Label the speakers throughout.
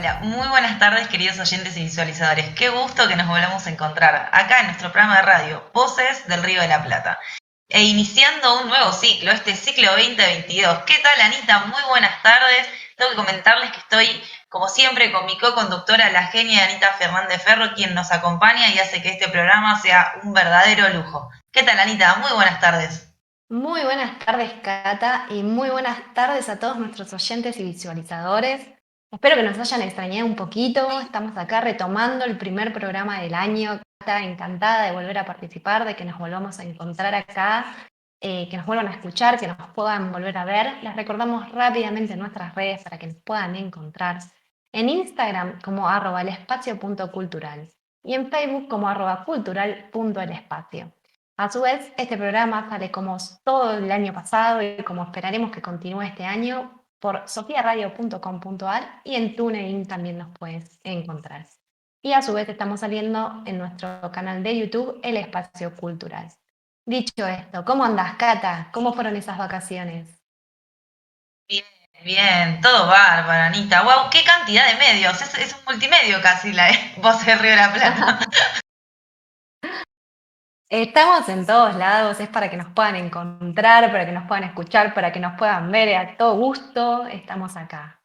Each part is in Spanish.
Speaker 1: Hola, muy buenas tardes queridos oyentes y visualizadores. Qué gusto que nos volvamos a encontrar acá en nuestro programa de radio, Voces del Río de la Plata. E iniciando un nuevo ciclo, este ciclo 2022. ¿Qué tal, Anita? Muy buenas tardes. Tengo que comentarles que estoy, como siempre, con mi co-conductora, la genia Anita Fernández Ferro, quien nos acompaña y hace que este programa sea un verdadero lujo. ¿Qué tal, Anita? Muy buenas tardes.
Speaker 2: Muy buenas tardes, Cata, y muy buenas tardes a todos nuestros oyentes y visualizadores. Espero que nos hayan extrañado un poquito. Estamos acá retomando el primer programa del año. Cata, encantada de volver a participar, de que nos volvamos a encontrar acá, que nos vuelvan a escuchar, que nos puedan volver a ver. Les recordamos rápidamente nuestras redes para que nos puedan encontrar en Instagram como @elespacio.cultural y en Facebook como @cultural.elespacio. A su vez, este programa sale como todo el año pasado y como esperaremos que continúe este año por sofiaradio.com.ar y en TuneIn también nos puedes encontrar. Y a su vez estamos saliendo en nuestro canal de YouTube, El Espacio Cultural. Dicho esto, ¿cómo andás, Cata? ¿Cómo fueron esas vacaciones?
Speaker 1: Bien, bien, todo bárbaro, Anita. Wow, qué cantidad de medios. Es un multimedio casi la Voz del Río de la Plata.
Speaker 2: Estamos en todos lados, es para que nos puedan encontrar, para que nos puedan escuchar, para que nos puedan ver a todo gusto. Estamos acá.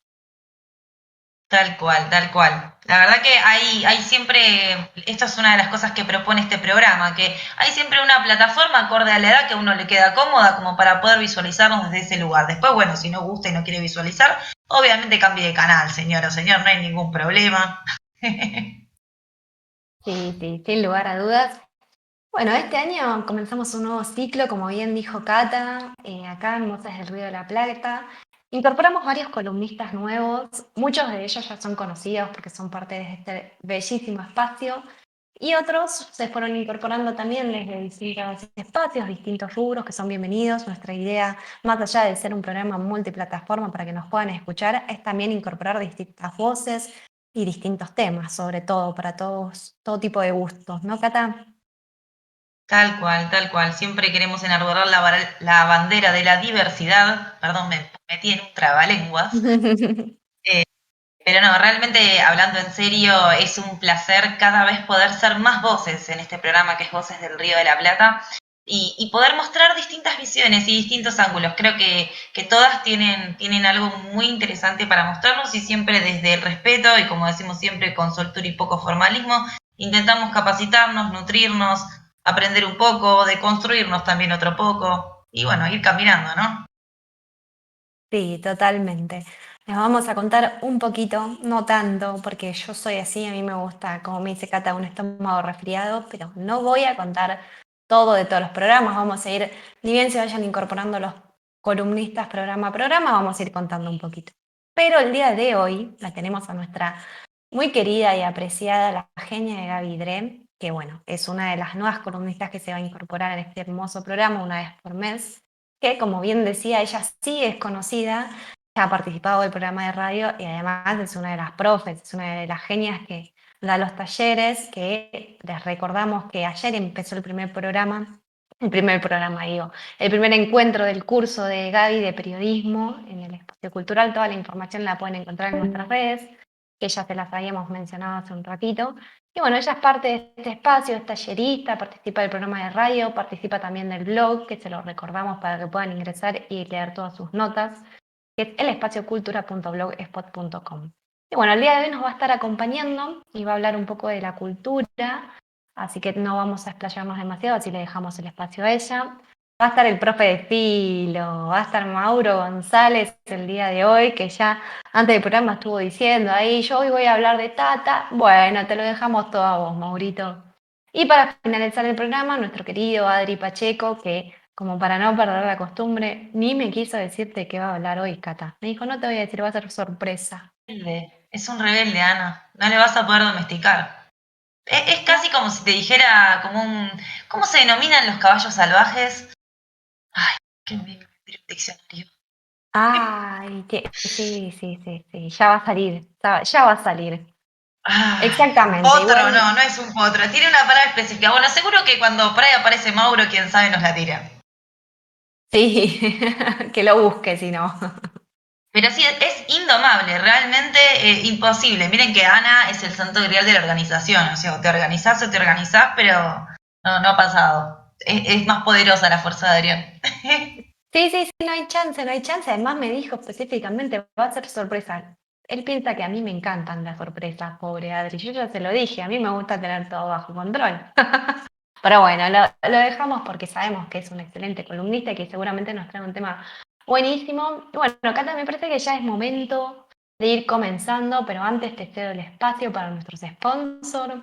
Speaker 1: Tal cual, tal cual. La verdad que hay siempre, esto es una de las cosas que propone este programa, que hay siempre una plataforma acorde a la edad que a uno le queda cómoda como para poder visualizarnos desde ese lugar. Después, bueno, si no gusta y no quiere visualizar, obviamente cambie de canal, señora o señor, no hay ningún problema.
Speaker 2: Sí, sí, sin lugar a dudas. Bueno, este año comenzamos un nuevo ciclo, como bien dijo Cata, acá en Voces del Río de la Plata. Incorporamos varios columnistas nuevos, muchos de ellos ya son conocidos porque son parte de este bellísimo espacio, y otros se fueron incorporando también desde distintos espacios, distintos rubros que son bienvenidos. Nuestra idea, más allá de ser un programa multiplataforma para que nos puedan escuchar, es también incorporar distintas voces y distintos temas, sobre todo para todos, todo tipo de gustos, ¿no, Cata?
Speaker 1: Tal cual, tal cual. Siempre queremos enarbolar la bandera de la diversidad. Perdón, me metí en un trabalenguas. Pero no, realmente hablando en serio, es un placer cada vez poder ser más voces en este programa que es Voces del Río de la Plata y poder mostrar distintas visiones y distintos ángulos. Creo que todas tienen algo muy interesante para mostrarnos y siempre desde el respeto y como decimos siempre con soltura y poco formalismo, intentamos capacitarnos, nutrirnos, aprender un poco, deconstruirnos también otro poco y bueno, ir caminando, ¿no?
Speaker 2: Sí, totalmente. Les vamos a contar un poquito, no tanto, porque yo soy así, a mí me gusta, como me dice Cata, un estómago resfriado, pero no voy a contar todo de todos los programas, vamos a ir, ni bien se vayan incorporando los columnistas programa a programa, vamos a ir contando un poquito. Pero el día de hoy la tenemos a nuestra muy querida y apreciada, la genia de Gaby Dre, que bueno, es una de las nuevas columnistas que se va a incorporar en este hermoso programa una vez por mes, que como bien decía, ella sí es conocida, ya ha participado del programa de radio y además es una de las profes, es una de las genias que da los talleres, que les recordamos que ayer empezó el primer programa digo, el primer encuentro del curso de Gaby de periodismo en el espacio cultural. Toda la información la pueden encontrar en nuestras redes, que ya se las habíamos mencionado hace un ratito. Y bueno, ella es parte de este espacio, es tallerista, participa del programa de radio, participa también del blog, que se lo recordamos para que puedan ingresar y leer todas sus notas, que es elespaciocultura.blogspot.com. Y bueno, el día de hoy nos va a estar acompañando y va a hablar un poco de la cultura, así que no vamos a explayarnos demasiado, así le dejamos el espacio a ella. Va a estar el profe de Filo, va a estar Mauro González el día de hoy, que ya antes del programa estuvo diciendo ahí, yo hoy voy a hablar de Tata. Bueno, te lo dejamos todo a vos, Maurito. Y para finalizar el programa, nuestro querido Adri Pacheco, que como para no perder la costumbre, ni me quiso decirte qué va a hablar hoy, Cata. Me dijo, no te voy a decir, va a ser sorpresa.
Speaker 1: Es un rebelde, Ana. No le vas a poder domesticar. Es
Speaker 2: No.
Speaker 1: casi como si te dijera como un... ¿Cómo se denominan los caballos salvajes? Ay, que me meter un diccionario.
Speaker 2: Ay, sí, sí, sí, sí, ya va a salir, ya va a salir.
Speaker 1: Ay,
Speaker 2: Exactamente,
Speaker 1: potro,
Speaker 2: igual,
Speaker 1: no, no es un potro. Tiene una palabra específica. Bueno, seguro que cuando por ahí aparece Mauro, quién sabe, nos la tira.
Speaker 2: sí, que lo busque si no.
Speaker 1: Pero sí, es indomable, realmente imposible. Miren que Ana es el santo grial de la organización, o sea, o te organizás, pero no ha pasado. Es más poderosa la fuerza de Adrián.
Speaker 2: Sí, sí, sí, no hay chance, no hay chance. Además me dijo específicamente, va a ser sorpresa. Él piensa que a mí me encantan las sorpresas, pobre Adri. Yo ya se lo dije, a mí me gusta tener todo bajo control. Pero bueno, lo dejamos porque sabemos que es un excelente columnista y que seguramente nos trae un tema buenísimo. Y bueno, Cata, me parece que ya es momento de ir comenzando, pero antes te cedo el espacio para nuestros sponsors.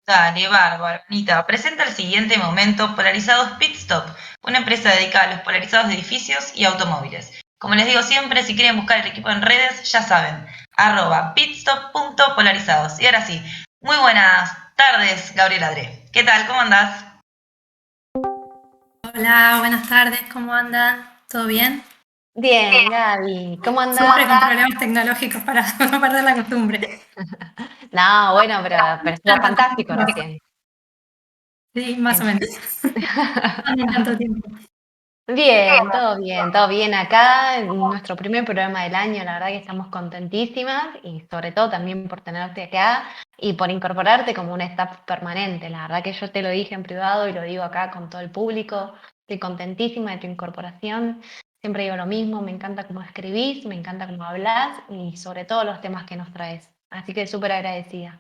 Speaker 1: Dale, bárbaro. Anita, presenta el siguiente momento Polarizados Pit Stop, una empresa dedicada a los polarizados de edificios y automóviles. Como les digo siempre, si quieren buscar el equipo en redes, ya saben, @pitstop.polarizados. Y ahora sí, muy buenas tardes, Gabriela Adré. ¿Qué tal? ¿Cómo andás?
Speaker 3: Hola, buenas tardes, ¿cómo andan? ¿Todo bien?
Speaker 2: Bien, Gaby, ¿cómo andás?
Speaker 3: Siempre con problemas tecnológicos para no perder la costumbre.
Speaker 2: No, bueno, pero estuvo fantástico recién.
Speaker 3: Sí, más o menos. No en tanto tiempo.
Speaker 2: Bien, todo bien acá, en nuestro primer programa del año, la verdad que estamos contentísimas y sobre todo también por tenerte acá y por incorporarte como un staff permanente. La verdad que yo te lo dije en privado y lo digo acá con todo el público, estoy contentísima de tu incorporación. Siempre digo lo mismo, me encanta cómo escribís, me encanta cómo hablas y sobre todo los temas que nos traes. Así que súper agradecida.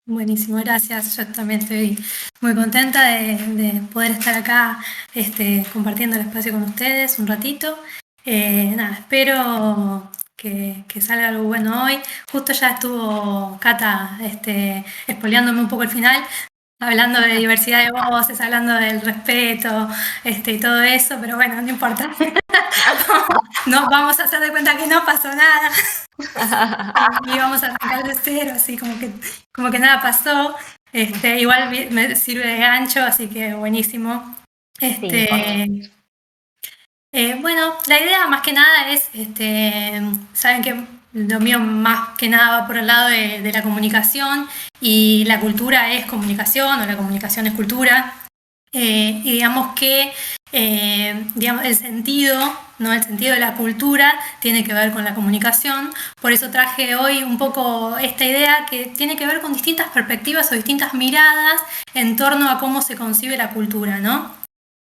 Speaker 3: Buenísimo, gracias. Yo también estoy muy contenta de poder estar acá compartiendo el espacio con ustedes un ratito. Nada, espero que salga algo bueno hoy. Justo ya estuvo Cata spoileándome un poco el final, hablando de diversidad de voces, hablando del respeto y todo eso, pero bueno, no importa. No, vamos a hacer de cuenta que no pasó nada y vamos a arrancar de cero, así como que nada pasó. Igual me sirve de gancho, así que buenísimo.
Speaker 2: Sí, por supuesto.
Speaker 3: Bueno, la idea más que nada es, saben que lo mío más que nada va por el lado de la comunicación y la cultura es comunicación o la comunicación es cultura. Y digamos que digamos, el sentido, ¿no? El sentido de la cultura tiene que ver con la comunicación. Por eso traje hoy un poco esta idea que tiene que ver con distintas perspectivas o distintas miradas en torno a cómo se concibe la cultura, ¿no?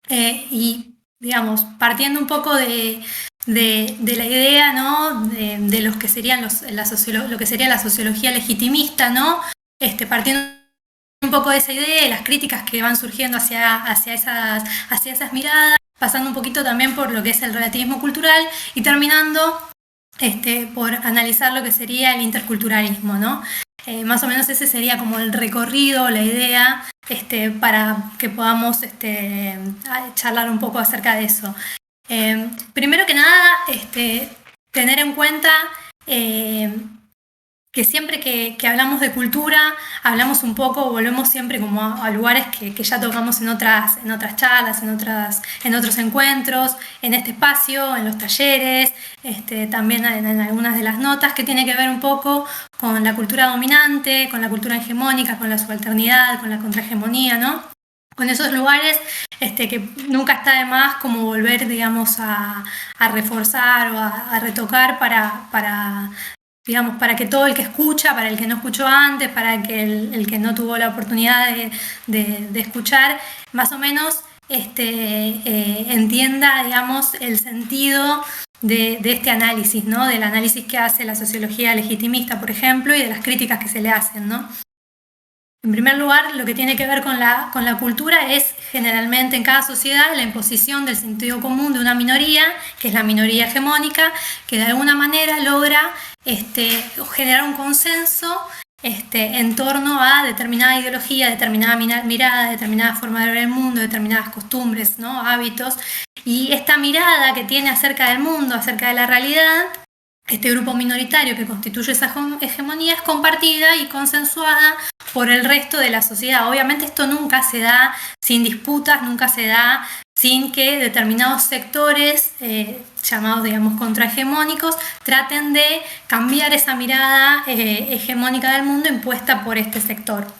Speaker 3: Y digamos, partiendo un poco de la idea, ¿no? De los que serían lo que sería la sociología legitimista, ¿no? Partiendo un poco de esa idea, de las críticas que van surgiendo hacia esas miradas, pasando un poquito también por lo que es el relativismo cultural y terminando por analizar lo que sería el interculturalismo, ¿no? Más o menos ese sería como el recorrido, la idea, para que podamos charlar un poco acerca de eso. Primero que nada, tener en cuenta que siempre que hablamos de cultura, hablamos un poco, volvemos siempre como a lugares que ya tocamos en otras charlas, en otros encuentros, en este espacio, en los talleres, también en algunas de las notas, que tiene que ver un poco con la cultura dominante, con la cultura hegemónica, con la subalternidad, con la contrahegemonía, ¿no? Con esos lugares que nunca está de más como volver, digamos, a reforzar o a retocar digamos, para que todo el que escucha, para el que no escuchó antes, para que el que no tuvo la oportunidad de escuchar, más o menos entienda, digamos, el sentido de este análisis, ¿no? Del análisis que hace la sociología legitimista, por ejemplo, y de las críticas que se le hacen, ¿no? En primer lugar, lo que tiene que ver con la cultura es generalmente en cada sociedad la imposición del sentido común de una minoría, que es la minoría hegemónica, que de alguna manera logra generar un consenso en torno a determinada ideología, determinada mirada, determinada forma de ver el mundo, determinadas costumbres, ¿no? Hábitos. Y esta mirada que tiene acerca del mundo, acerca de la realidad, este grupo minoritario que constituye esa hegemonía es compartida y consensuada por el resto de la sociedad. Obviamente esto nunca se da sin disputas, nunca se da sin que determinados sectores, llamados, digamos, contrahegemónicos, traten de cambiar esa mirada hegemónica del mundo impuesta por este sector.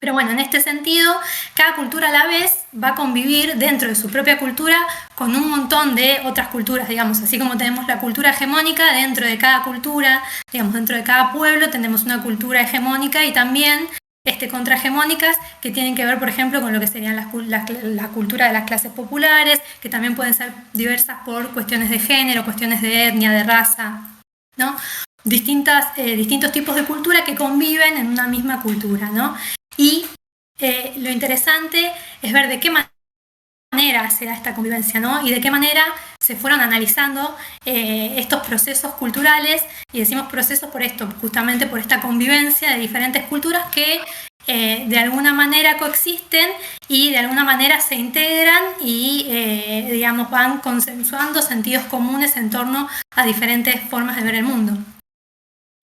Speaker 3: Pero bueno, en este sentido, cada cultura a la vez va a convivir dentro de su propia cultura con un montón de otras culturas, digamos, así como tenemos la cultura hegemónica dentro de cada cultura, digamos, dentro de cada pueblo tenemos una cultura hegemónica y también contrahegemónicas que tienen que ver, por ejemplo, con lo que serían la cultura de las clases populares, que también pueden ser diversas por cuestiones de género, cuestiones de etnia, de raza, ¿no? Distintos tipos de cultura que conviven en una misma cultura, ¿no? Y lo interesante es ver de qué manera se da esta convivencia, ¿no? Y de qué manera se fueron analizando estos procesos culturales, y decimos procesos por esto, justamente por esta convivencia de diferentes culturas que de alguna manera coexisten y de alguna manera se integran y, digamos, van consensuando sentidos comunes en torno a diferentes formas de ver el mundo.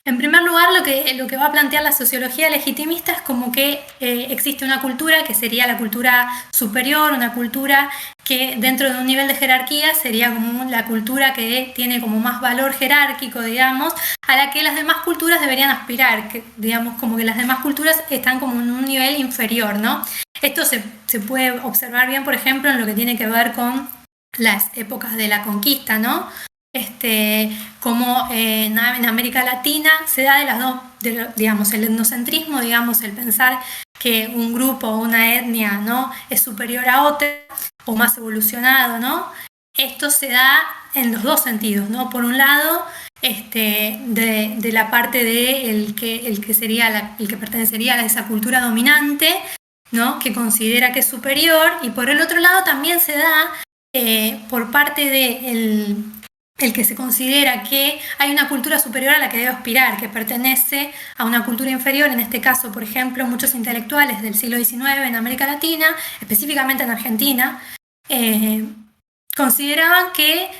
Speaker 3: En primer lugar, lo que va a plantear la sociología legitimista es como que existe una cultura que sería la cultura superior, una cultura que dentro de un nivel de jerarquía sería como la cultura que tiene como más valor jerárquico, digamos, a la que las demás culturas deberían aspirar, que digamos como que las demás culturas están como en un nivel inferior, ¿no? Esto se puede observar bien, por ejemplo, en lo que tiene que ver con las épocas de la conquista, ¿no? Como en América Latina se da de las dos, digamos, el etnocentrismo, digamos, el pensar que un grupo o una etnia, ¿no?, es superior a otra o más evolucionado, ¿no? Esto se da en los dos sentidos, ¿no? Por un lado, de la parte de el que sería el que pertenecería a esa cultura dominante, ¿no?, que considera que es superior, y por el otro lado también se da por parte de el que se considera que hay una cultura superior a la que debe aspirar, que pertenece a una cultura inferior. En este caso, por ejemplo, muchos intelectuales del siglo XIX en América Latina, específicamente en Argentina, consideraban que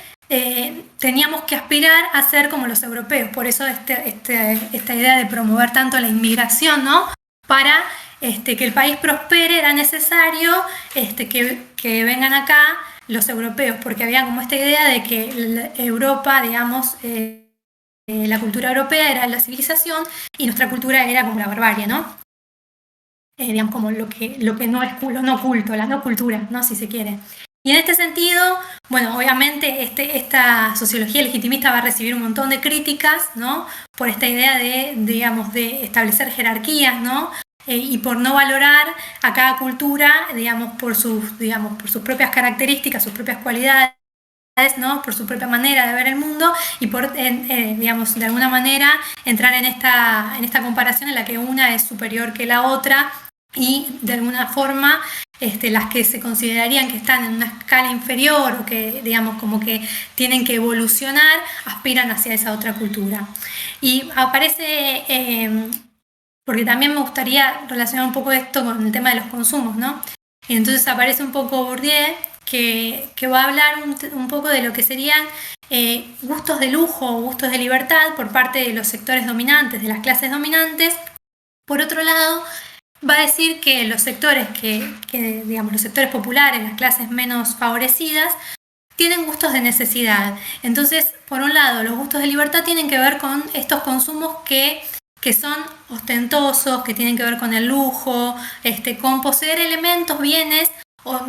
Speaker 3: teníamos que aspirar a ser como los europeos. Por eso esta idea de promover tanto la inmigración, ¿no?, para que el país prospere, era necesario que vengan acá los europeos, porque había como esta idea de que Europa, digamos, la cultura europea era la civilización y nuestra cultura era como la barbarie, ¿no? Digamos, como lo que no es lo no culto, la no cultura, ¿no?, si se quiere. Y en este sentido, bueno, obviamente esta sociología legitimista va a recibir un montón de críticas, ¿no?, por esta idea digamos, de establecer jerarquías, ¿no?, y por no valorar a cada cultura, digamos, por sus propias características, sus propias cualidades, ¿no?, por su propia manera de ver el mundo, y por, digamos, de alguna manera entrar en esta comparación en la que una es superior que la otra, y de alguna forma las que se considerarían que están en una escala inferior o que, digamos, como que tienen que evolucionar, aspiran hacia esa otra cultura. Y aparece... porque también me gustaría relacionar un poco esto con el tema de los consumos, ¿no? Y entonces aparece un poco Bourdieu, que va a hablar un poco de lo que serían gustos de lujo o gustos de libertad por parte de los sectores dominantes, de las clases dominantes. Por otro lado, va a decir que los sectores digamos, los sectores populares, las clases menos favorecidas, tienen gustos de necesidad. Entonces, por un lado, los gustos de libertad tienen que ver con estos consumos que son ostentosos, que tienen que ver con el lujo, con poseer elementos, bienes, o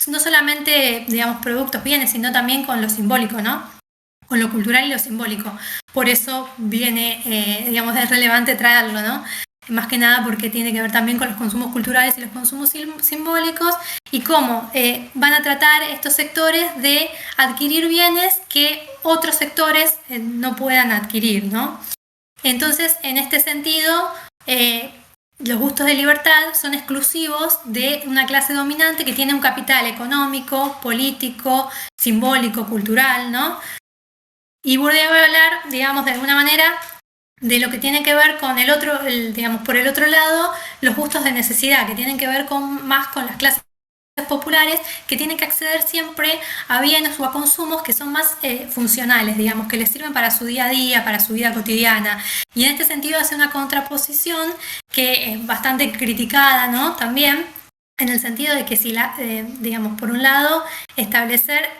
Speaker 3: no solamente, digamos, productos, bienes, sino también con lo simbólico, ¿no?, con lo cultural y lo simbólico. Por eso viene, digamos, es relevante traerlo, ¿no?, más que nada porque tiene que ver también con los consumos culturales y los consumos simbólicos, y cómo van a tratar estos sectores de adquirir bienes que otros sectores no puedan adquirir, ¿no? Entonces, en este sentido, los gustos de libertad son exclusivos de una clase dominante que tiene un capital económico, político, simbólico, cultural, ¿no? Y Bourdieu va a hablar, digamos, de alguna manera, de lo que tiene que ver con el otro, digamos, por el otro lado, los gustos de necesidad, que tienen que ver más con las clases populares, que tienen que acceder siempre a bienes o a consumos que son más funcionales, digamos, que les sirven para su día a día, para su vida cotidiana. Y en este sentido hace una contraposición que es bastante criticada, ¿no?, también, en el sentido de que si digamos, por un lado, establecer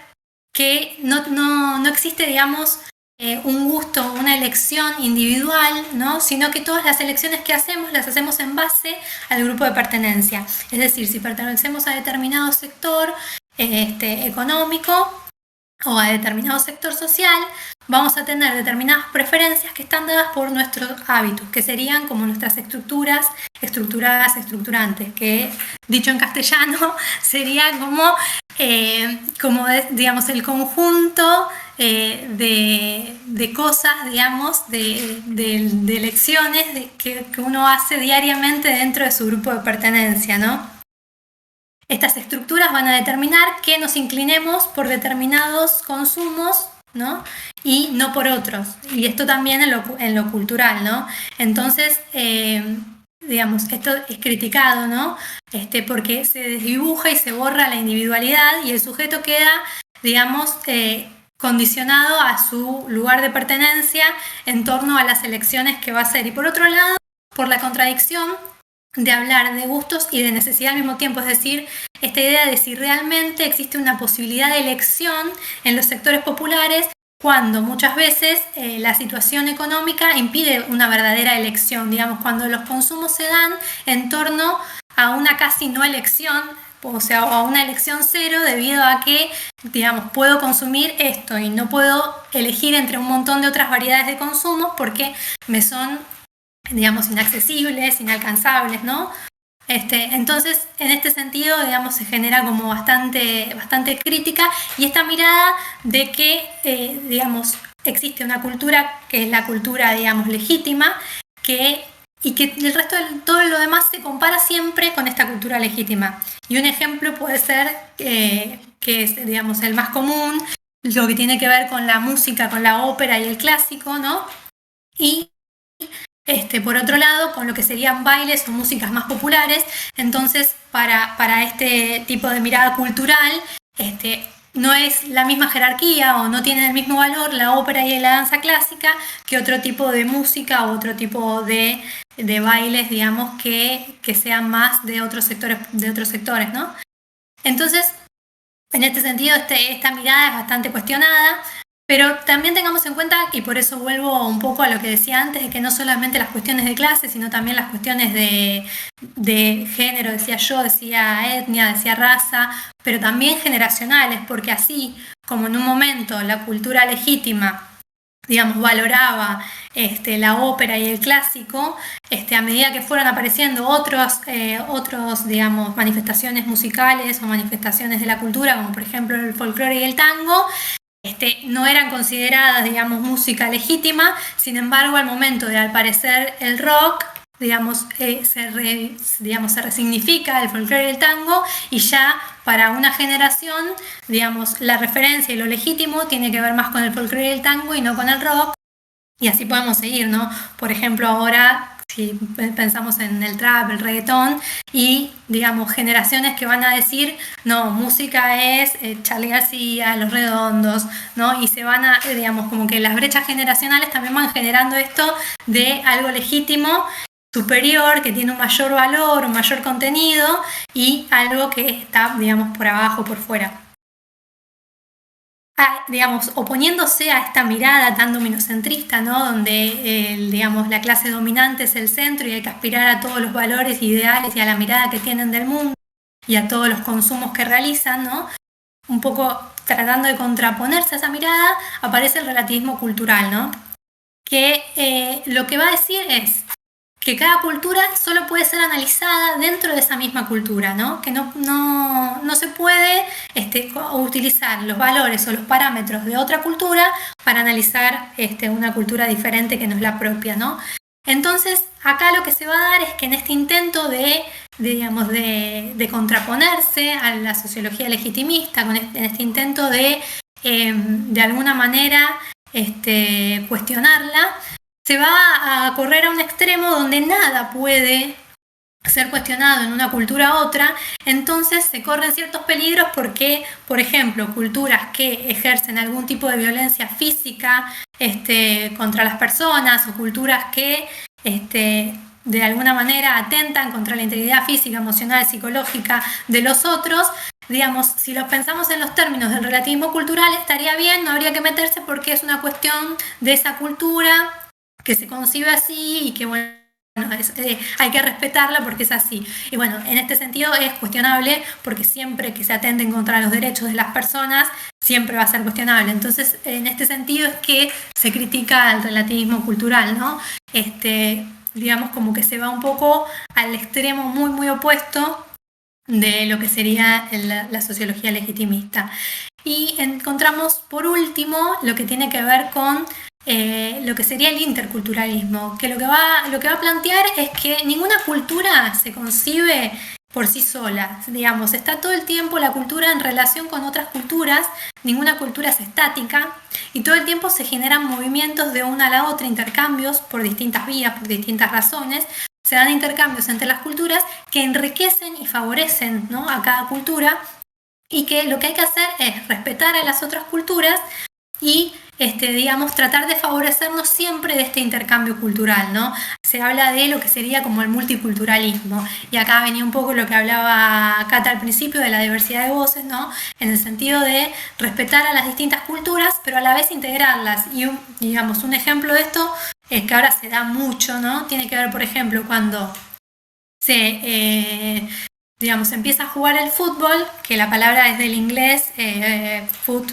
Speaker 3: que no existe, digamos, un gusto, una elección individual, ¿no? Sino que todas las elecciones que hacemos las hacemos en base al grupo de pertenencia. Es decir, si pertenecemos a determinado sector económico o a determinado sector social, vamos a tener determinadas preferencias que están dadas por nuestros hábitos, que serían como nuestras estructuras estructuradas, estructurantes, que dicho en castellano sería como digamos, el conjunto de cosas, digamos, de elecciones que uno hace diariamente dentro de su grupo de pertenencia, ¿no? Estas estructuras van a determinar que nos inclinemos por determinados consumos, ¿no? Y no por otros. Y esto también en lo cultural, ¿no? Entonces, digamos, esto es criticado, ¿no? Porque se desdibuja y se borra la individualidad y el sujeto queda, digamos, condicionado a su lugar de pertenencia en torno a las elecciones que va a hacer. Y por otro lado, por la contradicción de hablar de gustos y de necesidad al mismo tiempo, es decir, esta idea de si realmente existe una posibilidad de elección en los sectores populares cuando muchas veces la situación económica impide una verdadera elección, digamos, cuando los consumos se dan en torno a una casi no elección, o sea, a una elección cero debido a que, digamos, puedo consumir esto y no puedo elegir entre un montón de otras variedades de consumos porque me son, digamos, inaccesibles, inalcanzables, ¿no? Entonces, en este sentido, digamos, se genera como bastante crítica y esta mirada de que, digamos, existe una cultura que es la cultura, digamos, legítima, y que el resto de todo lo demás se compara siempre con esta cultura legítima. Y un ejemplo puede ser, que es, digamos, el más común, lo que tiene que ver con la música, con la ópera y el clásico, ¿no? Y por otro lado, con lo que serían bailes o músicas más populares. Entonces, para este tipo de mirada cultural, no es la misma jerarquía o no tiene el mismo valor la ópera y la danza clásica que otro tipo de música o otro tipo de bailes, digamos, que sean más de otros sectores, ¿no? Entonces, en este sentido, esta mirada es bastante cuestionada. Pero también tengamos en cuenta, y por eso vuelvo un poco a lo que decía antes, de que no solamente las cuestiones de clase, sino también las cuestiones de género, decía yo, decía etnia, decía raza, pero también generacionales, porque así como en un momento la cultura legítima, digamos, valoraba la ópera y el clásico, a medida que fueron apareciendo otros, digamos, manifestaciones musicales o manifestaciones de la cultura, como por ejemplo el folclore y el tango, no eran consideradas, digamos, música legítima. Sin embargo, al momento de aparecer el rock, digamos, se resignifica el folclore y el tango, y ya para una generación, digamos, la referencia y lo legítimo tiene que ver más con el folclore y el tango y no con el rock. Y así podemos seguir, ¿no? Por ejemplo, ahora, si pensamos en el trap, el reggaetón, y, digamos, generaciones que van a decir, no, música es Charly García, Los Redondos, ¿no? Y se van a, digamos, como que las brechas generacionales también van generando esto de algo legítimo, superior, que tiene un mayor valor, un mayor contenido, y algo que está, digamos, por abajo, por fuera. Digamos, oponiéndose a esta mirada tan dominocentrista, ¿no? Donde, digamos, la clase dominante es el centro y hay que aspirar a todos los valores ideales y a la mirada que tienen del mundo y a todos los consumos que realizan, ¿no? Un poco tratando de contraponerse a esa mirada, aparece el relativismo cultural, ¿no? Que lo que va a decir es que cada cultura solo puede ser analizada dentro de esa misma cultura, ¿no? Que no se puede utilizar los valores o los parámetros de otra cultura para analizar una cultura diferente que no es la propia, ¿no? Entonces, acá lo que se va a dar es que en este intento de contraponerse a la sociología legitimista, en este intento de alguna manera cuestionarla, se va a correr a un extremo donde nada puede ser cuestionado en una cultura a otra. Entonces se corren ciertos peligros porque, por ejemplo, culturas que ejercen algún tipo de violencia física contra las personas, o culturas que de alguna manera atentan contra la integridad física, emocional, psicológica de los otros, digamos, si los pensamos en los términos del relativismo cultural, estaría bien, no habría que meterse porque es una cuestión de esa cultura que se concibe así y que, bueno, hay que respetarla porque es así. Y bueno, en este sentido es cuestionable porque siempre que se atenten contra los derechos de las personas, siempre va a ser cuestionable. Entonces, en este sentido es que se critica el relativismo cultural, ¿no? Digamos como que se va un poco al extremo muy, muy opuesto de lo que sería la sociología legitimista. Y encontramos, por último, lo que tiene que ver con lo que sería el interculturalismo, que lo que va a plantear es que ninguna cultura se concibe por sí sola, digamos, está todo el tiempo la cultura en relación con otras culturas, ninguna cultura es estática y todo el tiempo se generan movimientos de una a la otra, intercambios por distintas vías, por distintas razones, se dan intercambios entre las culturas que enriquecen y favorecen, ¿no?, a cada cultura, y que lo que hay que hacer es respetar a las otras culturas y digamos, tratar de favorecernos siempre de este intercambio cultural, ¿no? Se habla de lo que sería como el multiculturalismo, y acá venía un poco lo que hablaba Cata al principio de la diversidad de voces, ¿no? En el sentido de respetar a las distintas culturas, pero a la vez integrarlas. Y digamos, un ejemplo de esto es que ahora se da mucho, ¿no? Tiene que ver, por ejemplo, cuando digamos, empieza a jugar el fútbol, que la palabra es del inglés, foot,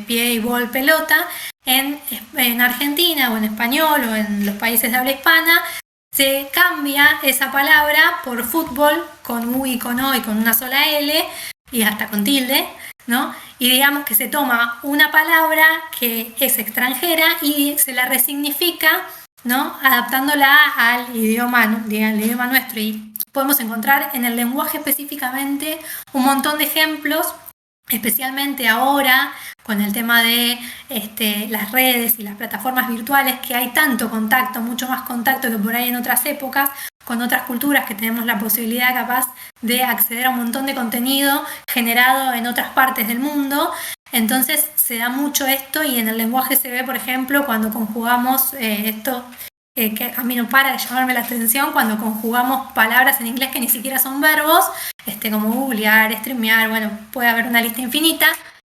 Speaker 3: pie, y ball, pelota. En Argentina o en español o en los países de habla hispana se cambia esa palabra por fútbol con U y con O y con una sola L y hasta con tilde, ¿no? Y digamos que se toma una palabra que es extranjera y se la resignifica, ¿no?, adaptándola al idioma nuestro. Y podemos encontrar en el lenguaje específicamente un montón de ejemplos, especialmente ahora con el tema de las redes y las plataformas virtuales, que hay tanto contacto, mucho más contacto que por ahí en otras épocas, con otras culturas, que tenemos la posibilidad capaz de acceder a un montón de contenido generado en otras partes del mundo. Entonces se da mucho esto, y en el lenguaje se ve, por ejemplo, cuando conjugamos esto, que a mí no para de llamarme la atención, cuando conjugamos palabras en inglés que ni siquiera son verbos, como googlear, streamear, bueno, puede haber una lista infinita.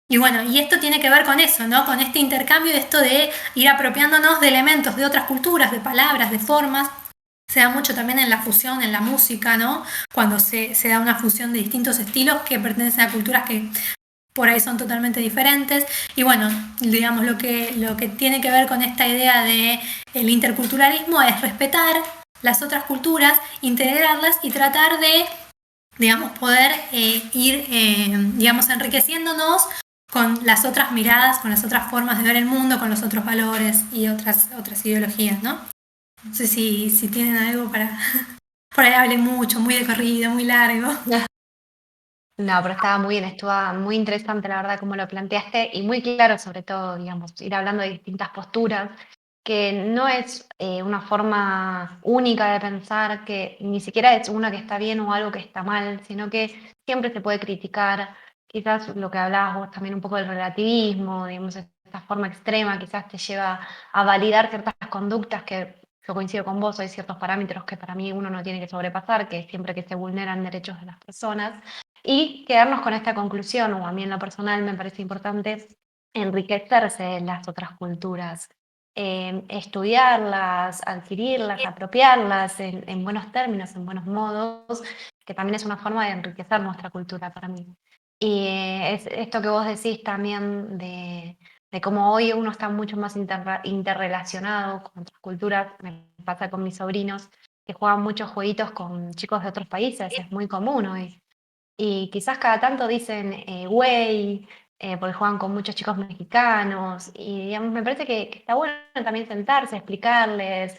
Speaker 3: Y bueno, y esto tiene que ver con eso, ¿no? Con este intercambio, esto de ir apropiándonos de elementos de otras culturas, de palabras, de formas. Se da mucho también en la fusión, en la música, ¿no? Cuando se da una fusión de distintos estilos que pertenecen a culturas que por ahí son totalmente diferentes. Y bueno, digamos, lo que tiene que ver con esta idea de el interculturalismo es respetar las otras culturas, integrarlas y tratar de, digamos, poder ir, digamos, enriqueciéndonos con las otras miradas, con las otras formas de ver el mundo, con los otros valores y otras ideologías, ¿no? No sé si tienen algo para... Por ahí hablé mucho, muy de corrido, muy largo.
Speaker 2: No, pero estaba muy bien, estuvo muy interesante la verdad como lo planteaste y muy claro sobre todo, digamos, ir hablando de distintas posturas, que no es una forma única de pensar, que ni siquiera es una que está bien o algo que está mal, sino que siempre se puede criticar, quizás lo que hablabas vos también un poco del relativismo, digamos, esta forma extrema quizás te lleva a validar ciertas conductas que yo coincido con vos, hay ciertos parámetros que para mí uno no tiene que sobrepasar, que siempre que se vulneran derechos de las personas. Y quedarnos con esta conclusión, o a mí en lo personal me parece importante enriquecerse de las otras culturas, estudiarlas, adquirirlas, apropiarlas en buenos términos, en buenos modos, que también es una forma de enriquecer nuestra cultura para mí. Y es esto que vos decís también de cómo hoy uno está mucho más interrelacionado con otras culturas, me pasa con mis sobrinos que juegan muchos jueguitos con chicos de otros países, es muy común hoy. Y quizás cada tanto dicen güey, porque juegan con muchos chicos mexicanos. Y digamos, me parece que está bueno también sentarse, explicarles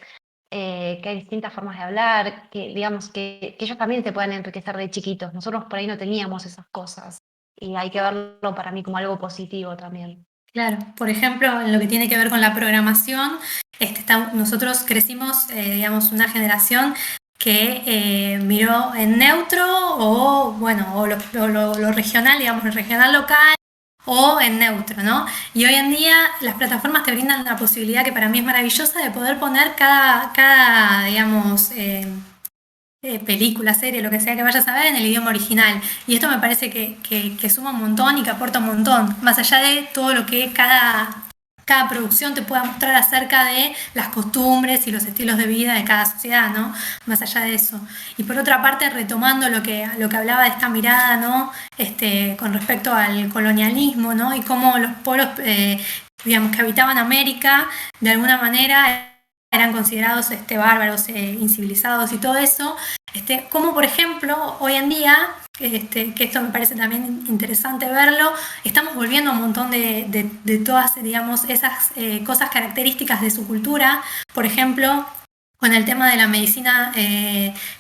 Speaker 2: que hay distintas formas de hablar, que digamos que ellos también se puedan enriquecer de chiquitos. Nosotros por ahí no teníamos esas cosas. Y hay que verlo para mí como algo positivo también.
Speaker 3: Claro, por ejemplo, en lo que tiene que ver con la programación, nosotros crecimos, digamos, una generación que miró en neutro o, bueno, o lo regional, digamos, el regional local o en neutro, ¿no? Y hoy en día las plataformas te brindan la posibilidad, que para mí es maravillosa, de poder poner cada digamos, película, serie, lo que sea que vayas a ver en el idioma original. Y esto me parece que suma un montón y que aporta un montón, más allá de todo lo que cada producción te pueda mostrar acerca de las costumbres y los estilos de vida de cada sociedad, ¿no? Más allá de eso. Y por otra parte, retomando lo que hablaba de esta mirada, ¿no? Con respecto al colonialismo, ¿no? Y cómo los pueblos, digamos, que habitaban América, de alguna manera eran considerados bárbaros, incivilizados y todo eso, como por ejemplo hoy en día, que esto me parece también interesante verlo, estamos volviendo a un montón de todas, digamos, esas cosas características de su cultura, por ejemplo, con el tema de la medicina,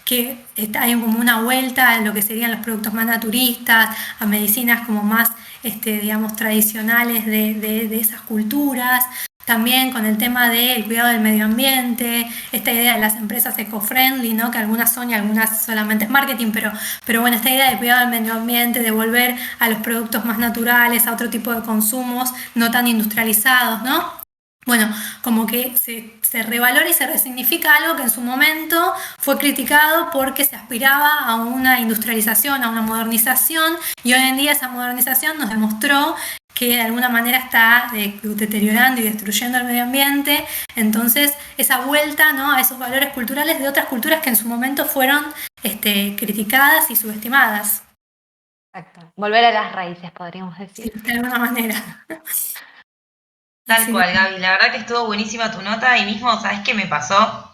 Speaker 3: que hay como una vuelta a lo que serían los productos más naturistas, a medicinas como más, digamos, tradicionales de esas culturas. También con el tema del cuidado del medio ambiente, esta idea de las empresas eco-friendly, ¿no? Que algunas son y algunas solamente es marketing, pero bueno, esta idea de cuidado del medio ambiente, de volver a los productos más naturales, a otro tipo de consumos no tan industrializados, ¿no? Bueno, como que se revalora y se resignifica algo que en su momento fue criticado porque se aspiraba a una industrialización, a una modernización, y hoy en día esa modernización nos demostró que de alguna manera está deteriorando y destruyendo el medio ambiente. Entonces, esa vuelta, ¿no? A esos valores culturales de otras culturas que en su momento fueron criticadas y subestimadas.
Speaker 2: Exacto. Volver a las raíces, podríamos decir.
Speaker 3: Sí, de alguna manera.
Speaker 1: Tal
Speaker 3: Sí.
Speaker 1: cual, Gaby. La verdad que estuvo buenísima tu nota y mismo, ¿sabes qué me pasó?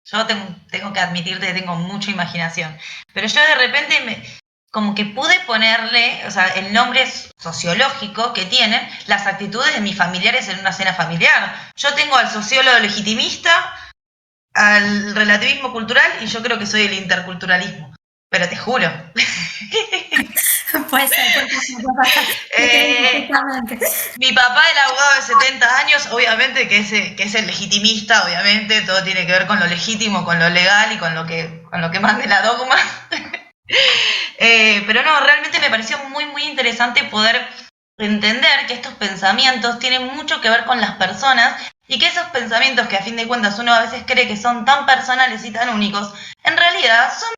Speaker 1: Yo tengo que admitirte que tengo mucha imaginación, pero yo de repente como que pude ponerle, o sea, el nombre sociológico que tienen las actitudes de mis familiares en una cena familiar. Yo tengo al sociólogo legitimista, al relativismo cultural y yo creo que soy el interculturalismo. Pero te juro.
Speaker 3: Puede ser.
Speaker 1: Mi papá, el abogado de 70 años, obviamente que es el legitimista, obviamente, todo tiene que ver con lo legítimo, con lo legal y con lo que mande la dogma. Pero no, realmente me pareció muy, muy interesante poder entender que estos pensamientos tienen mucho que ver con las personas y que esos pensamientos que a fin de cuentas uno a veces cree que son tan personales y tan únicos, en realidad son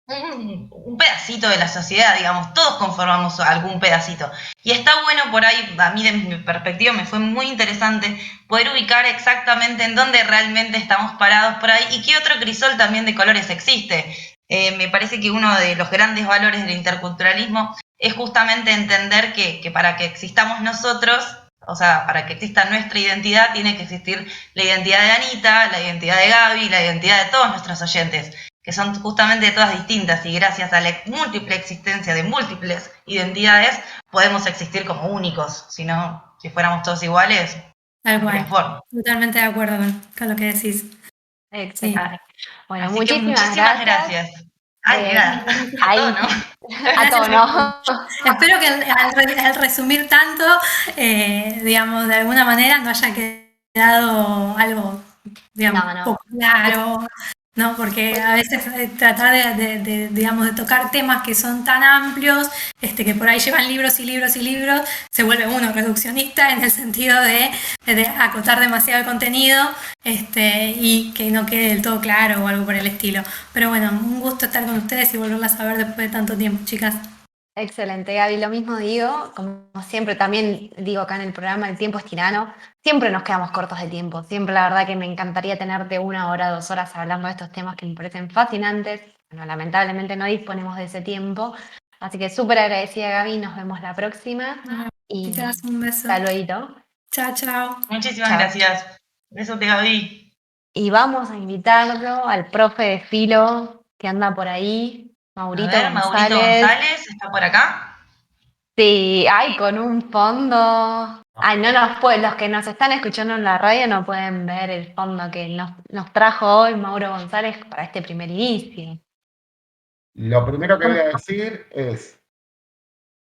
Speaker 1: un pedacito de la sociedad, digamos, todos conformamos algún pedacito. Y está bueno por ahí, a mí de mi perspectiva me fue muy interesante poder ubicar exactamente en dónde realmente estamos parados por ahí y qué otro crisol también de colores existe. Me parece que uno de los grandes valores del interculturalismo es justamente entender que para que existamos nosotros, o sea, para que exista nuestra identidad, tiene que existir la identidad de Anita, la identidad de Gaby, la identidad de todos nuestros oyentes, que son justamente todas distintas y gracias a la múltiple existencia de múltiples identidades podemos existir como únicos, si fuéramos todos iguales,
Speaker 3: Tal
Speaker 1: no habría
Speaker 3: cual.
Speaker 1: forma.
Speaker 3: Totalmente de acuerdo con lo que decís.
Speaker 2: Excelente. Bueno,
Speaker 1: Así que
Speaker 2: muchísimas
Speaker 1: muchísimas
Speaker 2: gracias.
Speaker 1: gracias. Ay, nada, a
Speaker 2: Ahí,
Speaker 1: todo, ¿no?
Speaker 2: a tono.
Speaker 3: Espero que al resumir tanto, digamos, de alguna manera no haya quedado algo, digamos,
Speaker 2: No, no.
Speaker 3: poco claro, ¿no? Porque a veces tratar digamos, de tocar temas que son tan amplios, que por ahí llevan libros y libros y libros, se vuelve uno reduccionista en el sentido de acotar demasiado el contenido, y que no quede del todo claro o algo por el estilo. Pero bueno, un gusto estar con ustedes y volverlas a ver después de tanto tiempo, chicas.
Speaker 2: Excelente, Gaby. Lo mismo digo, como siempre también digo acá en el programa, el tiempo es tirano. Siempre nos quedamos cortos de tiempo. Siempre la verdad que me encantaría tenerte 1 hora, 2 horas hablando de estos temas que me parecen fascinantes. Bueno, lamentablemente no disponemos de ese tiempo. Así que súper agradecida, Gaby. Nos vemos la próxima. Y
Speaker 3: Chicas, un beso.
Speaker 2: hasta luego.
Speaker 3: Chao, chao.
Speaker 1: Muchísimas
Speaker 2: Chao.
Speaker 1: gracias. Besote, Gaby.
Speaker 2: Y vamos a invitarlo al profe de filo que anda por ahí,
Speaker 1: A
Speaker 2: Maurito
Speaker 1: ver, Maurito
Speaker 2: González.
Speaker 1: González, ¿está por acá?
Speaker 2: Sí, ay, con un fondo. Ay, no nos los que nos están escuchando en la radio no pueden ver el fondo que nos trajo hoy Mauro González para este primer inicio.
Speaker 4: Lo primero que voy a decir es,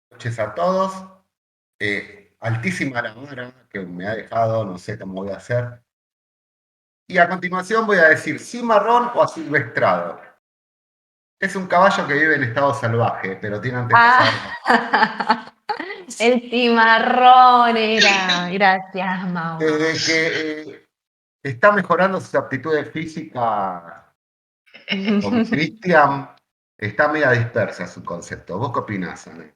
Speaker 4: buenas noches a todos, altísima la vara que me ha dejado, no sé cómo voy a hacer. Y a continuación voy a decir, cimarrón o asilvestrado. Es un caballo que vive en estado salvaje, pero tiene antepasados.
Speaker 2: El cimarrón era. Gracias, Mauro.
Speaker 4: Desde que está mejorando sus aptitudes físicas, Con Cristian está media dispersa su concepto. ¿Vos qué opinás, Ana?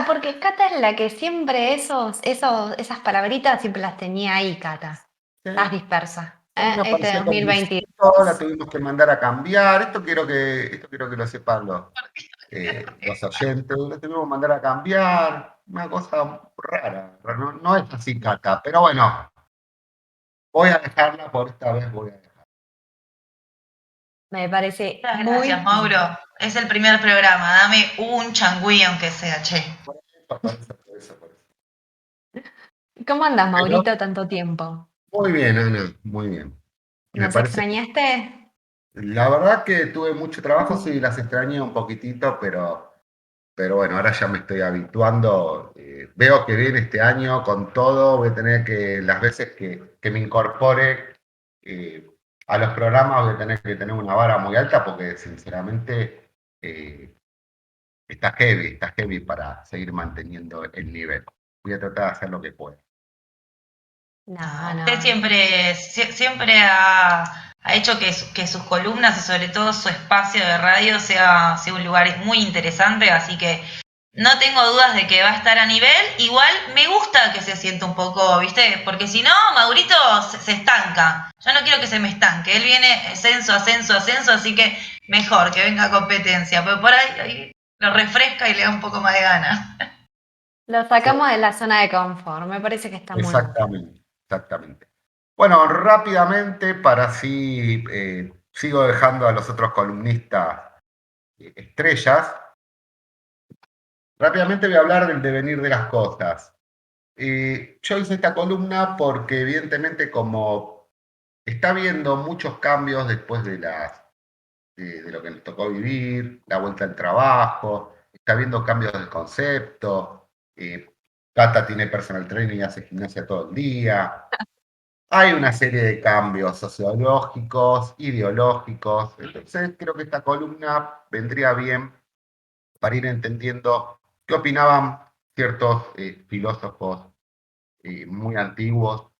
Speaker 2: Porque Cata es la que siempre esas palabritas siempre las tenía ahí, Cata. Estás dispersa.
Speaker 4: Bueno,
Speaker 2: Este
Speaker 4: apareció con
Speaker 2: 2022.
Speaker 4: Luisito, la tuvimos que mandar a cambiar. Esto quiero que lo sepan los oyentes. La tuvimos que mandar a cambiar. Una cosa rara. No, no es así, Cata. Pero bueno, voy a dejarla por esta vez. Voy a dejarla.
Speaker 2: Me parece
Speaker 1: Muchas
Speaker 2: muy
Speaker 1: gracias, Mauro. Es el primer programa. Dame un changüí, aunque sea, che.
Speaker 4: Por eso.
Speaker 2: ¿Cómo andas,
Speaker 4: Pero
Speaker 2: Maurito, tanto tiempo?
Speaker 4: muy bien, Ana, muy bien. Me
Speaker 2: ¿Nos
Speaker 4: parece.
Speaker 2: extrañaste?
Speaker 4: La verdad que tuve mucho trabajo, sí, las extrañé un poquitito, pero bueno, ahora ya me estoy habituando. Veo que viene este año con todo, voy a tener que, las veces que me incorpore eh, a los programas, voy a tener que tener una vara muy alta porque sinceramente eh, está heavy para seguir manteniendo el nivel. Voy a tratar de hacer lo que pueda.
Speaker 2: No,
Speaker 1: Usted
Speaker 2: no.
Speaker 1: siempre ha hecho que sus columnas y sobre todo su espacio de radio sea un lugar muy interesante, así que no tengo dudas de que va a estar a nivel. Igual me gusta que se sienta un poco, ¿viste? Porque si no, Maurito se estanca. Yo no quiero que se me estanque. Él viene ascenso, ascenso, ascenso, así que mejor que venga competencia. Pero por ahí lo refresca y le da un poco más de ganas.
Speaker 2: Lo sacamos de la zona de confort. Me parece que está muy bueno.
Speaker 4: Exactamente. Bueno, rápidamente, para así sigo dejando a los otros columnistas estrellas. Rápidamente voy a hablar del devenir de las cosas. Yo hice esta columna porque evidentemente como está habiendo muchos cambios después de lo que nos tocó vivir, la vuelta al trabajo, está habiendo cambios de concepto, Cata tiene personal training y hace gimnasia todo el día. Hay una serie de cambios sociológicos, ideológicos. Entonces creo que esta columna vendría bien para ir entendiendo qué opinaban ciertos filósofos muy antiguos.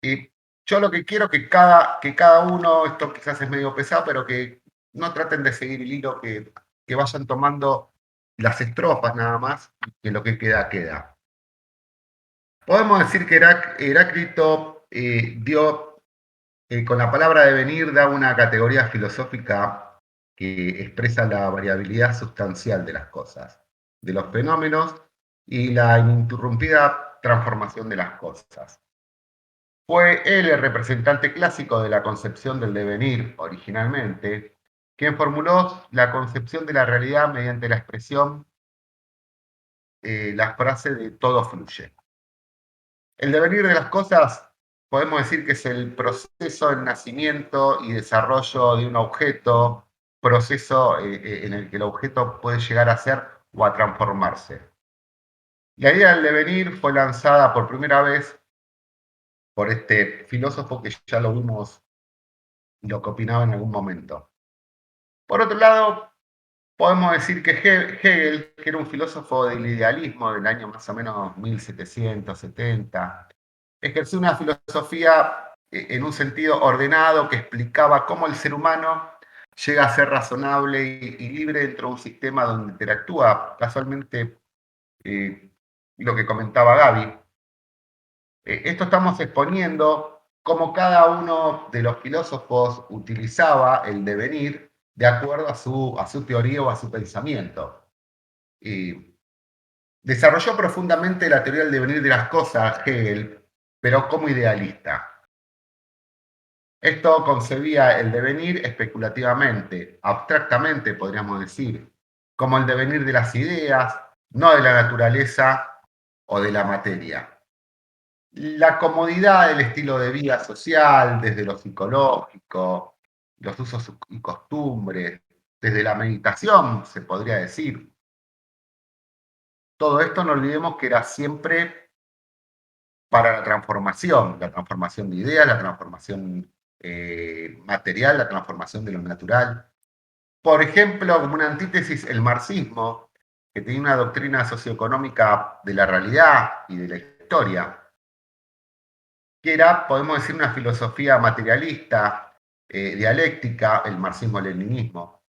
Speaker 4: Y yo lo que quiero que cada uno, esto quizás es medio pesado, pero que no traten de seguir el hilo, que vayan tomando las estrofas nada más, y que lo que queda, queda. Podemos decir que Heráclito dio, con la palabra devenir, da una categoría filosófica que expresa la variabilidad sustancial de las cosas, de los fenómenos y la ininterrumpida transformación de las cosas. Fue él el representante clásico de la concepción del devenir originalmente, quien formuló la concepción de la realidad mediante la expresión, la frase de todo fluye. El devenir de las cosas podemos decir que es el proceso de nacimiento y desarrollo de un objeto, proceso en el que el objeto puede llegar a ser o a transformarse. La idea del devenir fue lanzada por primera vez por este filósofo que ya lo vimos y lo que opinaba en algún momento. Por otro lado, podemos decir que Hegel, que era un filósofo del idealismo del año más o menos 1770, ejerció una filosofía en un sentido ordenado que explicaba cómo el ser humano llega a ser razonable y libre dentro de un sistema donde interactúa. Casualmente, lo que comentaba Gaby. Esto estamos exponiendo cómo cada uno de los filósofos utilizaba el devenir de acuerdo a su teoría o a su pensamiento. Desarrolló profundamente la teoría del devenir de las cosas Hegel, pero como idealista. Esto concebía el devenir especulativamente, abstractamente podríamos decir, como el devenir de las ideas, no de la naturaleza o de la materia. La comodidad del estilo de vida social, desde lo psicológico, los usos y costumbres, desde la meditación, se podría decir. Todo esto no olvidemos que era siempre para la transformación de ideas, la transformación material, la transformación de lo natural. Por ejemplo, como una antítesis, el marxismo, que tenía una doctrina socioeconómica de la realidad y de la historia, que era, podemos decir, una filosofía materialista, dialéctica, el marxismo-leninismo,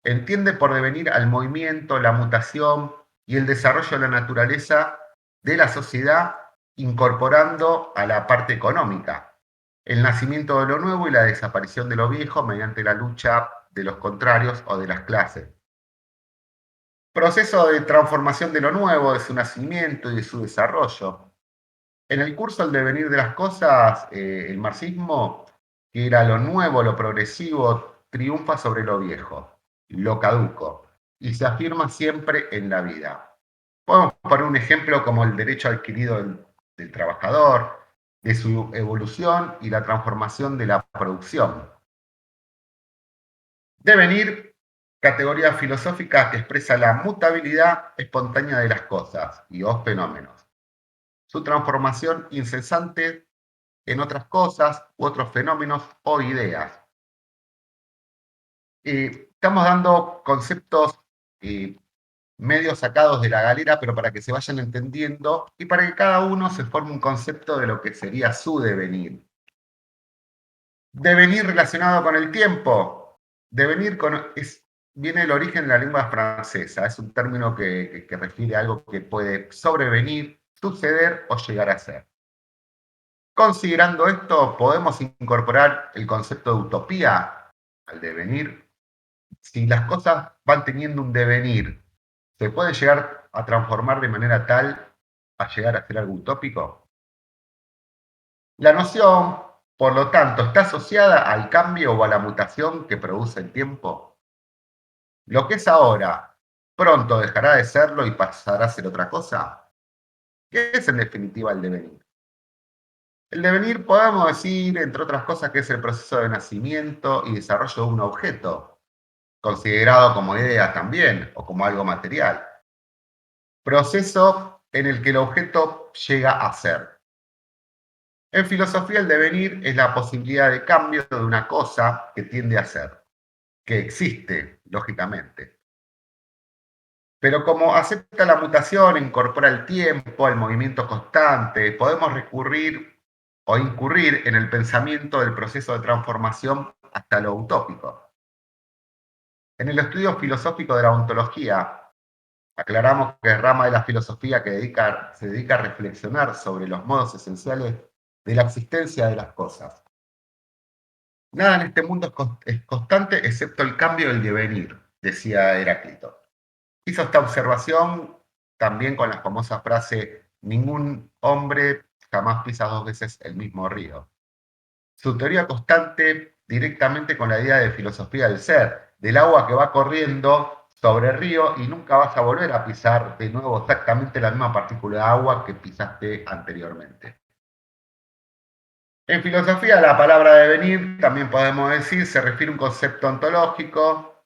Speaker 4: entiende por devenir al movimiento, la mutación y el desarrollo de la naturaleza de la sociedad, incorporando a la parte económica, el nacimiento de lo nuevo y la desaparición de lo viejo mediante la lucha de los contrarios o de las clases. Proceso de transformación de lo nuevo, de su nacimiento y de su desarrollo. En el curso El devenir de las cosas, el marxismo, que era lo nuevo, lo progresivo, triunfa sobre lo viejo, lo caduco, y se afirma siempre en la vida. Podemos poner un ejemplo como el derecho adquirido del trabajador, de su evolución y la transformación de la producción. Devenir, categoría filosófica que expresa la mutabilidad espontánea de las cosas y o fenómenos. Su transformación incesante en otras cosas u otros fenómenos o ideas. Estamos dando conceptos medio sacados de la galera, pero para que se vayan entendiendo y para que cada uno se forme un concepto de lo que sería su devenir. Devenir relacionado con el tiempo. Devenir viene del origen de la lengua francesa. Es un término que refiere a algo que puede sobrevenir, suceder o llegar a ser. Considerando esto, podemos incorporar el concepto de utopía al devenir. Si las cosas van teniendo un devenir, ¿se puede llegar a transformar de manera tal a llegar a ser algo utópico? La noción, por lo tanto, está asociada al cambio o a la mutación que produce el tiempo. Lo que es ahora, pronto dejará de serlo y pasará a ser otra cosa. ¿Qué es en definitiva el devenir? El devenir podemos decir, entre otras cosas, que es el proceso de nacimiento y desarrollo de un objeto, considerado como idea también o como algo material. Proceso en el que el objeto llega a ser. En filosofía, el devenir es la posibilidad de cambio de una cosa que tiende a ser, que existe, lógicamente. Pero como acepta la mutación, incorpora el tiempo, el movimiento constante, podemos recurrir o incurrir en el pensamiento del proceso de transformación hasta lo utópico. En el estudio filosófico de la ontología, aclaramos que es rama de la filosofía que se dedica a reflexionar sobre los modos esenciales de la existencia de las cosas. Nada en este mundo es constante excepto el cambio del devenir, decía Heráclito. Hizo esta observación también con la famosa frase: ningún hombre jamás pisa dos veces el mismo río. Su teoría constante directamente con la idea de filosofía del ser, del agua que va corriendo sobre el río y nunca vas a volver a pisar de nuevo exactamente la misma partícula de agua que pisaste anteriormente. En filosofía, la palabra devenir, también podemos decir, se refiere a un concepto ontológico,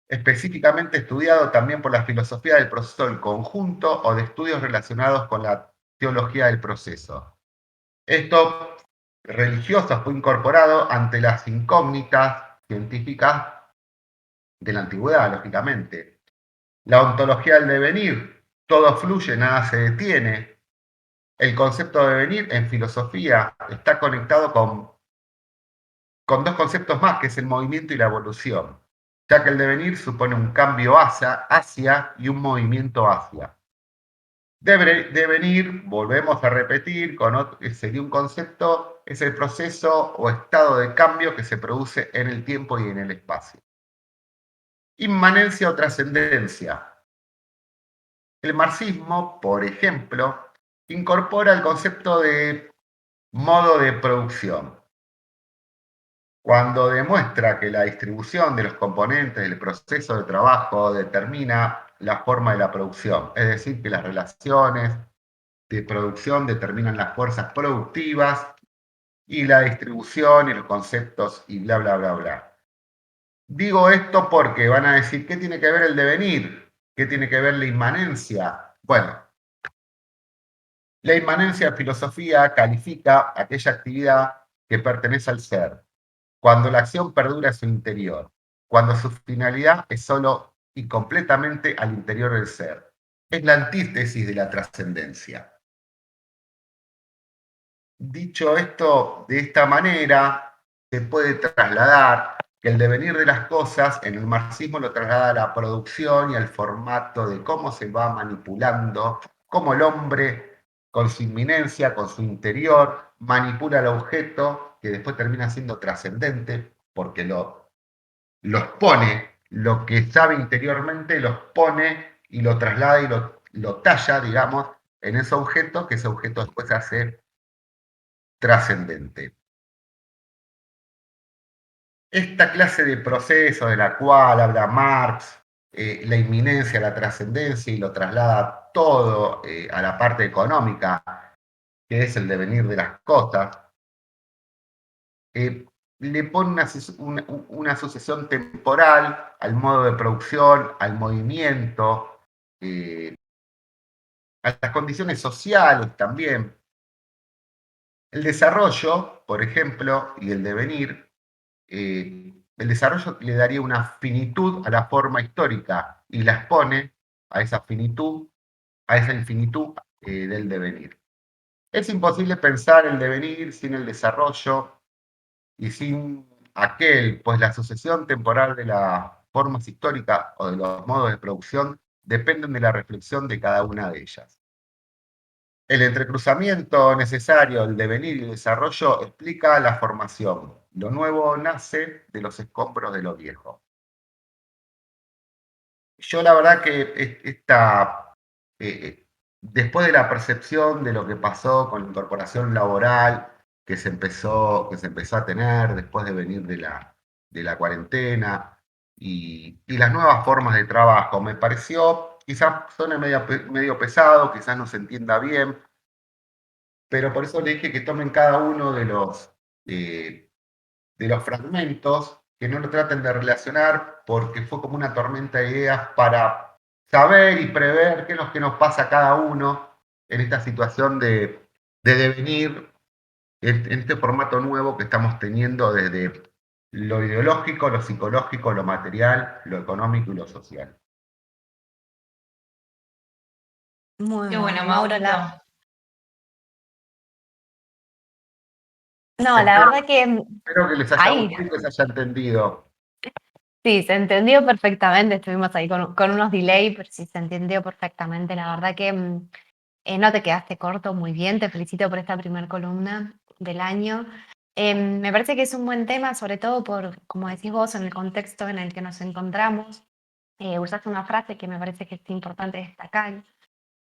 Speaker 4: específicamente estudiado también por la filosofía del proceso del conjunto o de estudios relacionados con la teología del proceso. Esto religioso fue incorporado ante las incógnitas científicas de la antigüedad, lógicamente. La ontología del devenir, todo fluye, nada se detiene. El concepto de devenir en filosofía está conectado con dos conceptos más, que es el movimiento y la evolución, ya que el devenir supone un cambio hacia y un movimiento hacia. Devenir, volvemos a repetir, sería un concepto, es el proceso o estado de cambio que se produce en el tiempo y en el espacio. Inmanencia o trascendencia. El marxismo, por ejemplo, incorpora el concepto de modo de producción, cuando demuestra que la distribución de los componentes del proceso de trabajo determina la forma de la producción, es decir, que las relaciones de producción determinan las fuerzas productivas y la distribución y los conceptos y bla, bla, bla, bla. Digo esto porque van a decir, ¿qué tiene que ver el devenir? ¿Qué tiene que ver la inmanencia? Bueno, la inmanencia en filosofía califica aquella actividad que pertenece al ser, cuando la acción perdura en su interior, cuando su finalidad es solo y completamente al interior del ser. Es la antítesis de la trascendencia. Dicho esto de esta manera, se puede trasladar, que el devenir de las cosas en el marxismo lo traslada a la producción y al formato de cómo se va manipulando, cómo el hombre con su inminencia, con su interior, manipula el objeto que después termina siendo trascendente porque los pone, lo que sabe interiormente los pone y lo traslada y lo talla, digamos, en ese objeto, que ese objeto después se hace trascendente. Esta clase de proceso de la cual habla Marx, la inminencia, la trascendencia, y lo traslada todo a la parte económica, que es el devenir de las cosas, le pone una sucesión temporal al modo de producción, al movimiento, a las condiciones sociales también. El desarrollo, por ejemplo, y el devenir, el desarrollo le daría una finitud a la forma histórica y la expone a esa finitud, a esa infinitud del devenir. Es imposible pensar el devenir sin el desarrollo y sin aquel, pues la sucesión temporal de las formas históricas o de los modos de producción dependen de la reflexión de cada una de ellas. El entrecruzamiento necesario, el devenir y el desarrollo explica la formación. Lo nuevo nace de los escombros de lo viejo. Yo la verdad que después de la percepción de lo que pasó con la incorporación laboral que se empezó a tener después de venir de la cuarentena y las nuevas formas de trabajo, me pareció, quizás suene medio pesado, quizás no se entienda bien, pero por eso le dije que tomen cada uno de los fragmentos, que no lo traten de relacionar, porque fue como una tormenta de ideas para saber y prever qué es lo que nos pasa a cada uno en esta situación de devenir, en este formato nuevo que estamos teniendo desde lo ideológico, lo psicológico, lo material, lo económico y lo social.
Speaker 2: Muy
Speaker 1: Qué
Speaker 2: bueno,
Speaker 1: bueno,
Speaker 2: Mauro.
Speaker 1: Maurito.
Speaker 2: No, la verdad que
Speaker 4: Espero que les haya
Speaker 2: ahí
Speaker 4: gustado y que se haya entendido.
Speaker 2: sí, se entendió perfectamente. Estuvimos ahí con unos delay, pero sí se entendió perfectamente. La verdad que no te quedaste corto, muy bien. Te felicito por esta primer columna del año. Me parece que es un buen tema, sobre todo por, como decís vos, en el contexto en el que nos encontramos. Usaste una frase que me parece que es importante destacar,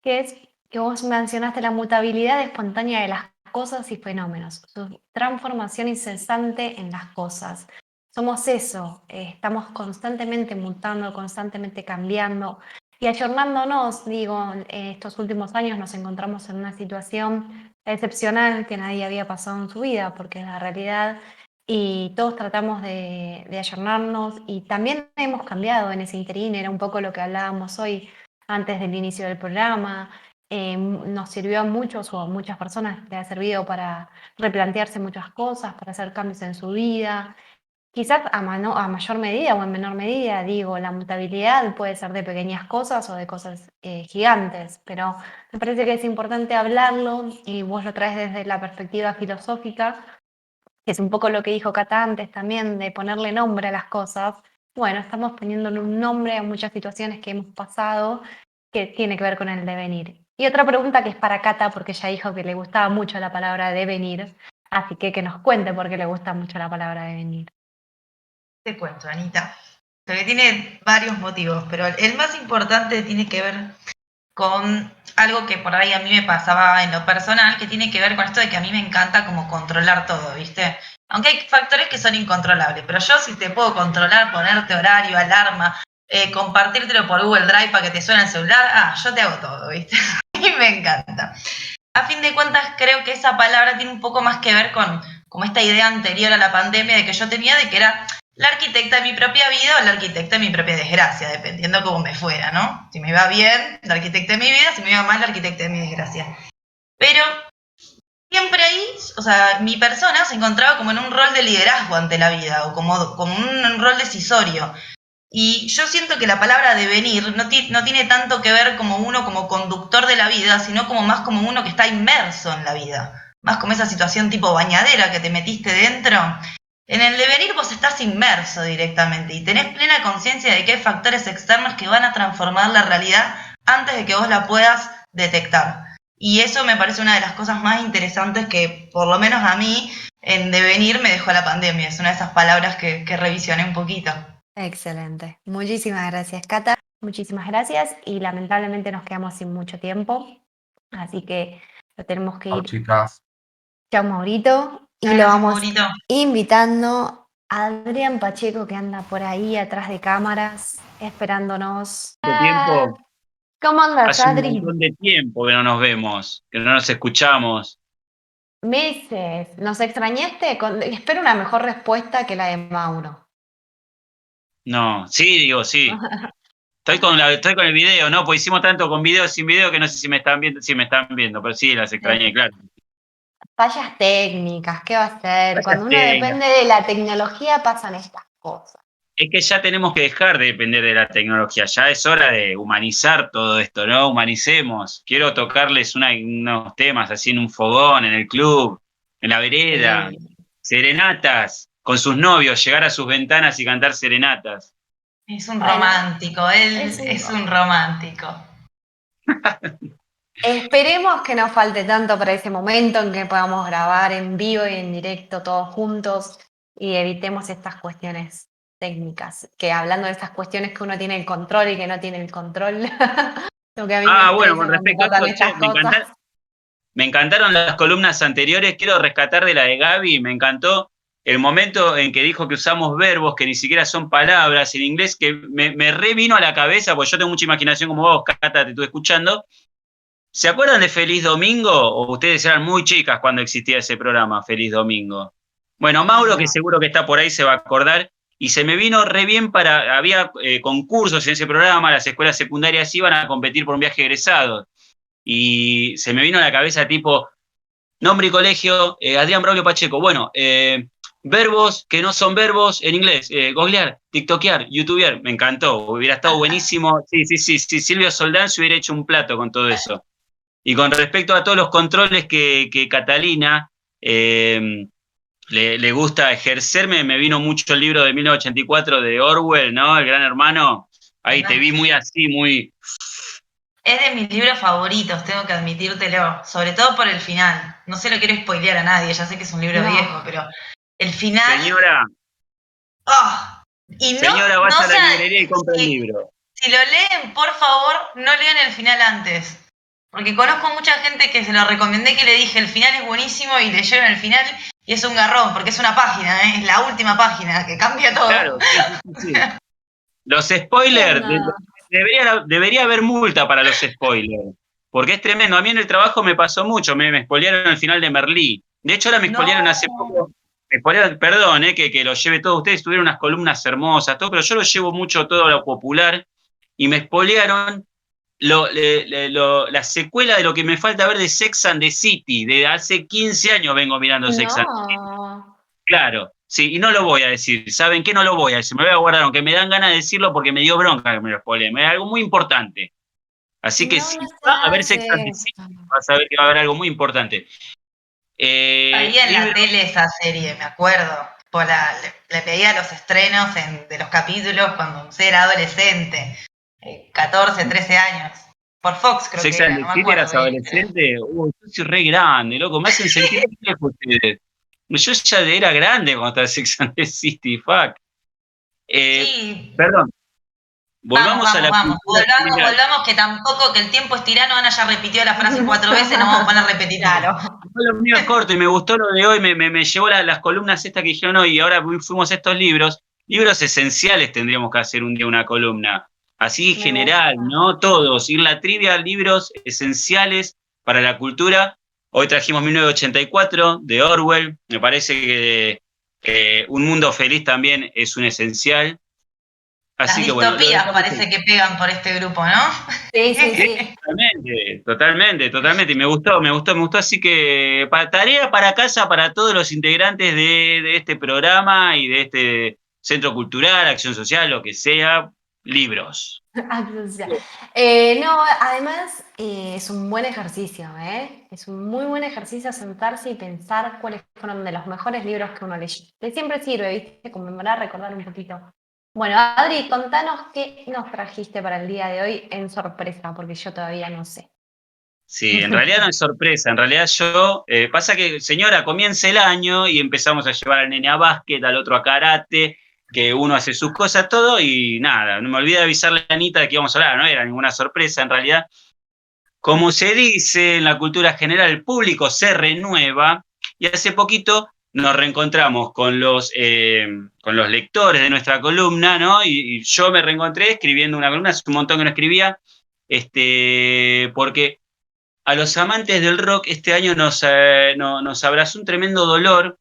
Speaker 2: que es que vos mencionaste la mutabilidad espontánea de las cosas y fenómenos, su transformación incesante en las cosas. Somos eso, estamos constantemente mutando, constantemente cambiando y ayornándonos. Digo, estos últimos años nos encontramos en una situación excepcional que nadie había pasado en su vida, porque es la realidad, y todos tratamos de ayornarnos y también hemos cambiado en ese interín. Era un poco lo que hablábamos hoy antes del inicio del programa. Nos sirvió a muchos o a muchas personas, le ha servido para replantearse muchas cosas, para hacer cambios en su vida. Quizás a mayor medida o en menor medida, digo, la mutabilidad puede ser de pequeñas cosas o de cosas gigantes, pero me parece que es importante hablarlo y vos lo traes desde la perspectiva filosófica, que es un poco lo que dijo Cata antes también, de ponerle nombre a las cosas. Bueno, estamos poniéndole un nombre a muchas situaciones que hemos pasado que tiene que ver con el devenir. Y otra pregunta que es para Cata, porque ella dijo que le gustaba mucho la palabra devenir, así que nos cuente por qué le gusta mucho la palabra devenir.
Speaker 1: Te cuento, Anita. Que tiene varios motivos, pero el más importante tiene que ver con algo que por ahí a mí me pasaba en lo personal, que tiene que ver con esto de que a mí me encanta como controlar todo, ¿viste? Aunque hay factores que son incontrolables, pero yo si te puedo controlar, ponerte horario, alarma, compartírtelo por Google Drive para que te suene el celular, yo te hago todo, ¿viste? Y me encanta. A fin de cuentas, creo que esa palabra tiene un poco más que ver con como esta idea anterior a la pandemia de que yo tenía de que era la arquitecta de mi propia vida o la arquitecta de mi propia desgracia, dependiendo cómo me fuera, ¿no? Si me iba bien, la arquitecta de mi vida, si me iba mal, la arquitecta de mi desgracia. Pero siempre ahí, o sea, mi persona se encontraba como en un rol de liderazgo ante la vida, o como un rol decisorio. Y yo siento que la palabra devenir no tiene tanto que ver como uno como conductor de la vida, sino como más como uno que está inmerso en la vida. Más como esa situación tipo bañadera que te metiste dentro. En el devenir vos estás inmerso directamente y tenés plena conciencia de que hay factores externos que van a transformar la realidad antes de que vos la puedas detectar. Y eso me parece una de las cosas más interesantes que, por lo menos a mí, en devenir me dejó la pandemia. Es una de esas palabras que revisioné un poquito.
Speaker 2: Excelente. Muchísimas gracias, Cata. Muchísimas gracias y lamentablemente nos quedamos sin mucho tiempo, así que lo tenemos que
Speaker 4: Chao,
Speaker 2: ir.
Speaker 4: chicas.
Speaker 2: Chao, Maurito. Y lo
Speaker 1: Gracias,
Speaker 2: vamos
Speaker 1: Maurito.
Speaker 2: invitando a Adrián Pacheco, que anda por ahí atrás de cámaras, esperándonos.
Speaker 5: Mucho tiempo.
Speaker 2: ¿Cómo andas,
Speaker 5: Hace un
Speaker 2: Adri?
Speaker 5: montón de tiempo que no nos vemos, que no nos escuchamos.
Speaker 2: Meses. ¿Nos extrañaste? Espero una mejor respuesta que la de Mauro.
Speaker 5: No, sí, digo, sí. Estoy con el video, ¿no? Pues hicimos tanto con video, sin video, que no sé si me están viendo, pero sí, las extrañé, claro.
Speaker 2: Fallas técnicas, ¿qué va a ser?
Speaker 5: Fallas
Speaker 2: Cuando uno
Speaker 5: técnicas.
Speaker 2: depende de la tecnología pasan estas cosas.
Speaker 5: Es que ya tenemos que dejar de depender de la tecnología, ya es hora de humanizar todo esto, ¿no? Humanicemos. Quiero tocarles unos temas así en un fogón, en el club, en la vereda, serenatas, con sus novios, llegar a sus ventanas y cantar serenatas.
Speaker 1: Es un
Speaker 2: Bueno,
Speaker 1: romántico, él
Speaker 2: es un
Speaker 1: es un romántico.
Speaker 2: Esperemos que no falte tanto para ese momento en que podamos grabar en vivo y en directo todos juntos y evitemos estas cuestiones técnicas, que hablando de estas cuestiones que uno tiene el control y que no tiene el control, lo que a mí me
Speaker 5: Bueno,
Speaker 2: estresa
Speaker 5: con
Speaker 2: cuando
Speaker 5: respecto a
Speaker 2: pasan
Speaker 5: esto,
Speaker 2: estas cosas.
Speaker 5: me encantaron las columnas anteriores, quiero rescatar de la de Gaby, me encantó el momento en que dijo que usamos verbos que ni siquiera son palabras en inglés, que me revino a la cabeza, porque yo tengo mucha imaginación como vos, Cata, te estuve escuchando. ¿Se acuerdan de Feliz Domingo? ¿O ustedes eran muy chicas cuando existía ese programa, Feliz Domingo? Bueno, Mauro, que seguro que está por ahí, se va a acordar, y se me vino re bien había concursos en ese programa, las escuelas secundarias iban a competir por un viaje egresado, y se me vino a la cabeza tipo, nombre y colegio, Adrián Braulio Pacheco, bueno, verbos que no son verbos en inglés, googlear, tiktokear, youtubear, me encantó, hubiera estado buenísimo, sí, Silvio Soldán se hubiera hecho un plato con todo eso. Y con respecto a todos los controles que Catalina le gusta ejercerme, me vino mucho el libro de 1984 de Orwell, ¿no? El Gran Hermano. Ahí te vi muy así, muy...
Speaker 1: Es de mis libros favoritos, tengo que admitírtelo, sobre todo por el final. No se lo quiero spoilear a nadie, ya sé que es un libro viejo, pero el final...
Speaker 5: Señora,
Speaker 1: ¡oh! Y
Speaker 5: señora, vaya a la librería y compra el libro.
Speaker 1: Si lo leen, por favor, no lean el final antes. Porque conozco mucha gente que se lo recomendé, que le dije el final es buenísimo y leyeron el final y es un garrón, porque es una página, es la última página que cambia todo.
Speaker 5: Claro, sí. Los spoilers, debería haber multa para los spoilers, porque es tremendo. A mí en el trabajo me pasó mucho, me spoilearon el final de Merlí. De hecho, ahora me spoilearon hace poco. Perdón, que lo lleve todo. Ustedes tuvieron unas columnas hermosas, todo, pero yo lo llevo mucho todo a lo popular y me spoilearon la secuela de lo que me falta ver de Sex and the City. De hace 15 años vengo mirando Sex and the City. Claro, sí, y no lo voy a decir. ¿Saben qué? No lo voy a decir. Me voy a guardar, aunque me dan ganas de decirlo porque me dio bronca que me lo spoileen. Es algo muy importante. Así que si va a ver Sex and the City, vas a ver que va a haber algo muy importante.
Speaker 1: Ahí en la tele esa serie, me acuerdo. Le pedía los estrenos de los capítulos cuando era adolescente. 14, 13 años. Por Fox creo
Speaker 5: Sex
Speaker 1: que era,
Speaker 5: and
Speaker 1: no
Speaker 5: the
Speaker 1: me
Speaker 5: City
Speaker 1: acuerdo.
Speaker 5: eras adolescente. Yo soy re grande, loco. Me hacen sentir viejo ustedes. Yo ya era grande cuando estaba Sex and the City, fuck.
Speaker 1: Sí.
Speaker 5: Perdón. Volvamos a la
Speaker 1: Volvamos, que tampoco, que el tiempo es tirano. Ana ya repitió la frase 4 veces, no vamos a poner a repetir.
Speaker 2: Claro.
Speaker 5: Lo mío es corto y me gustó lo de hoy, me llevó las columnas estas que dijeron hoy y ahora fuimos a estos libros esenciales tendríamos que hacer un día una columna, así general, ¿no? Todos, ir la trivia, libros esenciales para la cultura. Hoy trajimos 1984 de Orwell, me parece que Un Mundo Feliz también es un esencial. Así
Speaker 1: las
Speaker 5: que bueno,
Speaker 1: distopías parece que pegan por este grupo, ¿no?
Speaker 2: Sí.
Speaker 5: Totalmente. Y me gustó. Así que tarea para casa para todos los integrantes de este programa y de este centro cultural, acción social, lo que sea, libros.
Speaker 2: Asociar. No, además es un buen ejercicio, ¿eh? Es un muy buen ejercicio sentarse y pensar cuáles fueron de los mejores libros que uno leyó. Que siempre sirve, ¿viste? Conmemorar, recordar un poquito. Bueno, Adri, contanos qué nos trajiste para el día de hoy en sorpresa, porque yo todavía no sé.
Speaker 5: Sí, en realidad no es sorpresa, en realidad pasa que, señora, comienza el año y empezamos a llevar al nene a básquet, al otro a karate, que uno hace sus cosas, todo, y nada, no me olvidé de avisarle a Anita de que íbamos a hablar, no era ninguna sorpresa, en realidad. Como se dice en la cultura general, el público se renueva, y hace poquito nos reencontramos con los lectores de nuestra columna, ¿no? Y yo me reencontré escribiendo una columna, hace un montón que no escribía, porque a los amantes del rock este año nos abrazó un tremendo dolor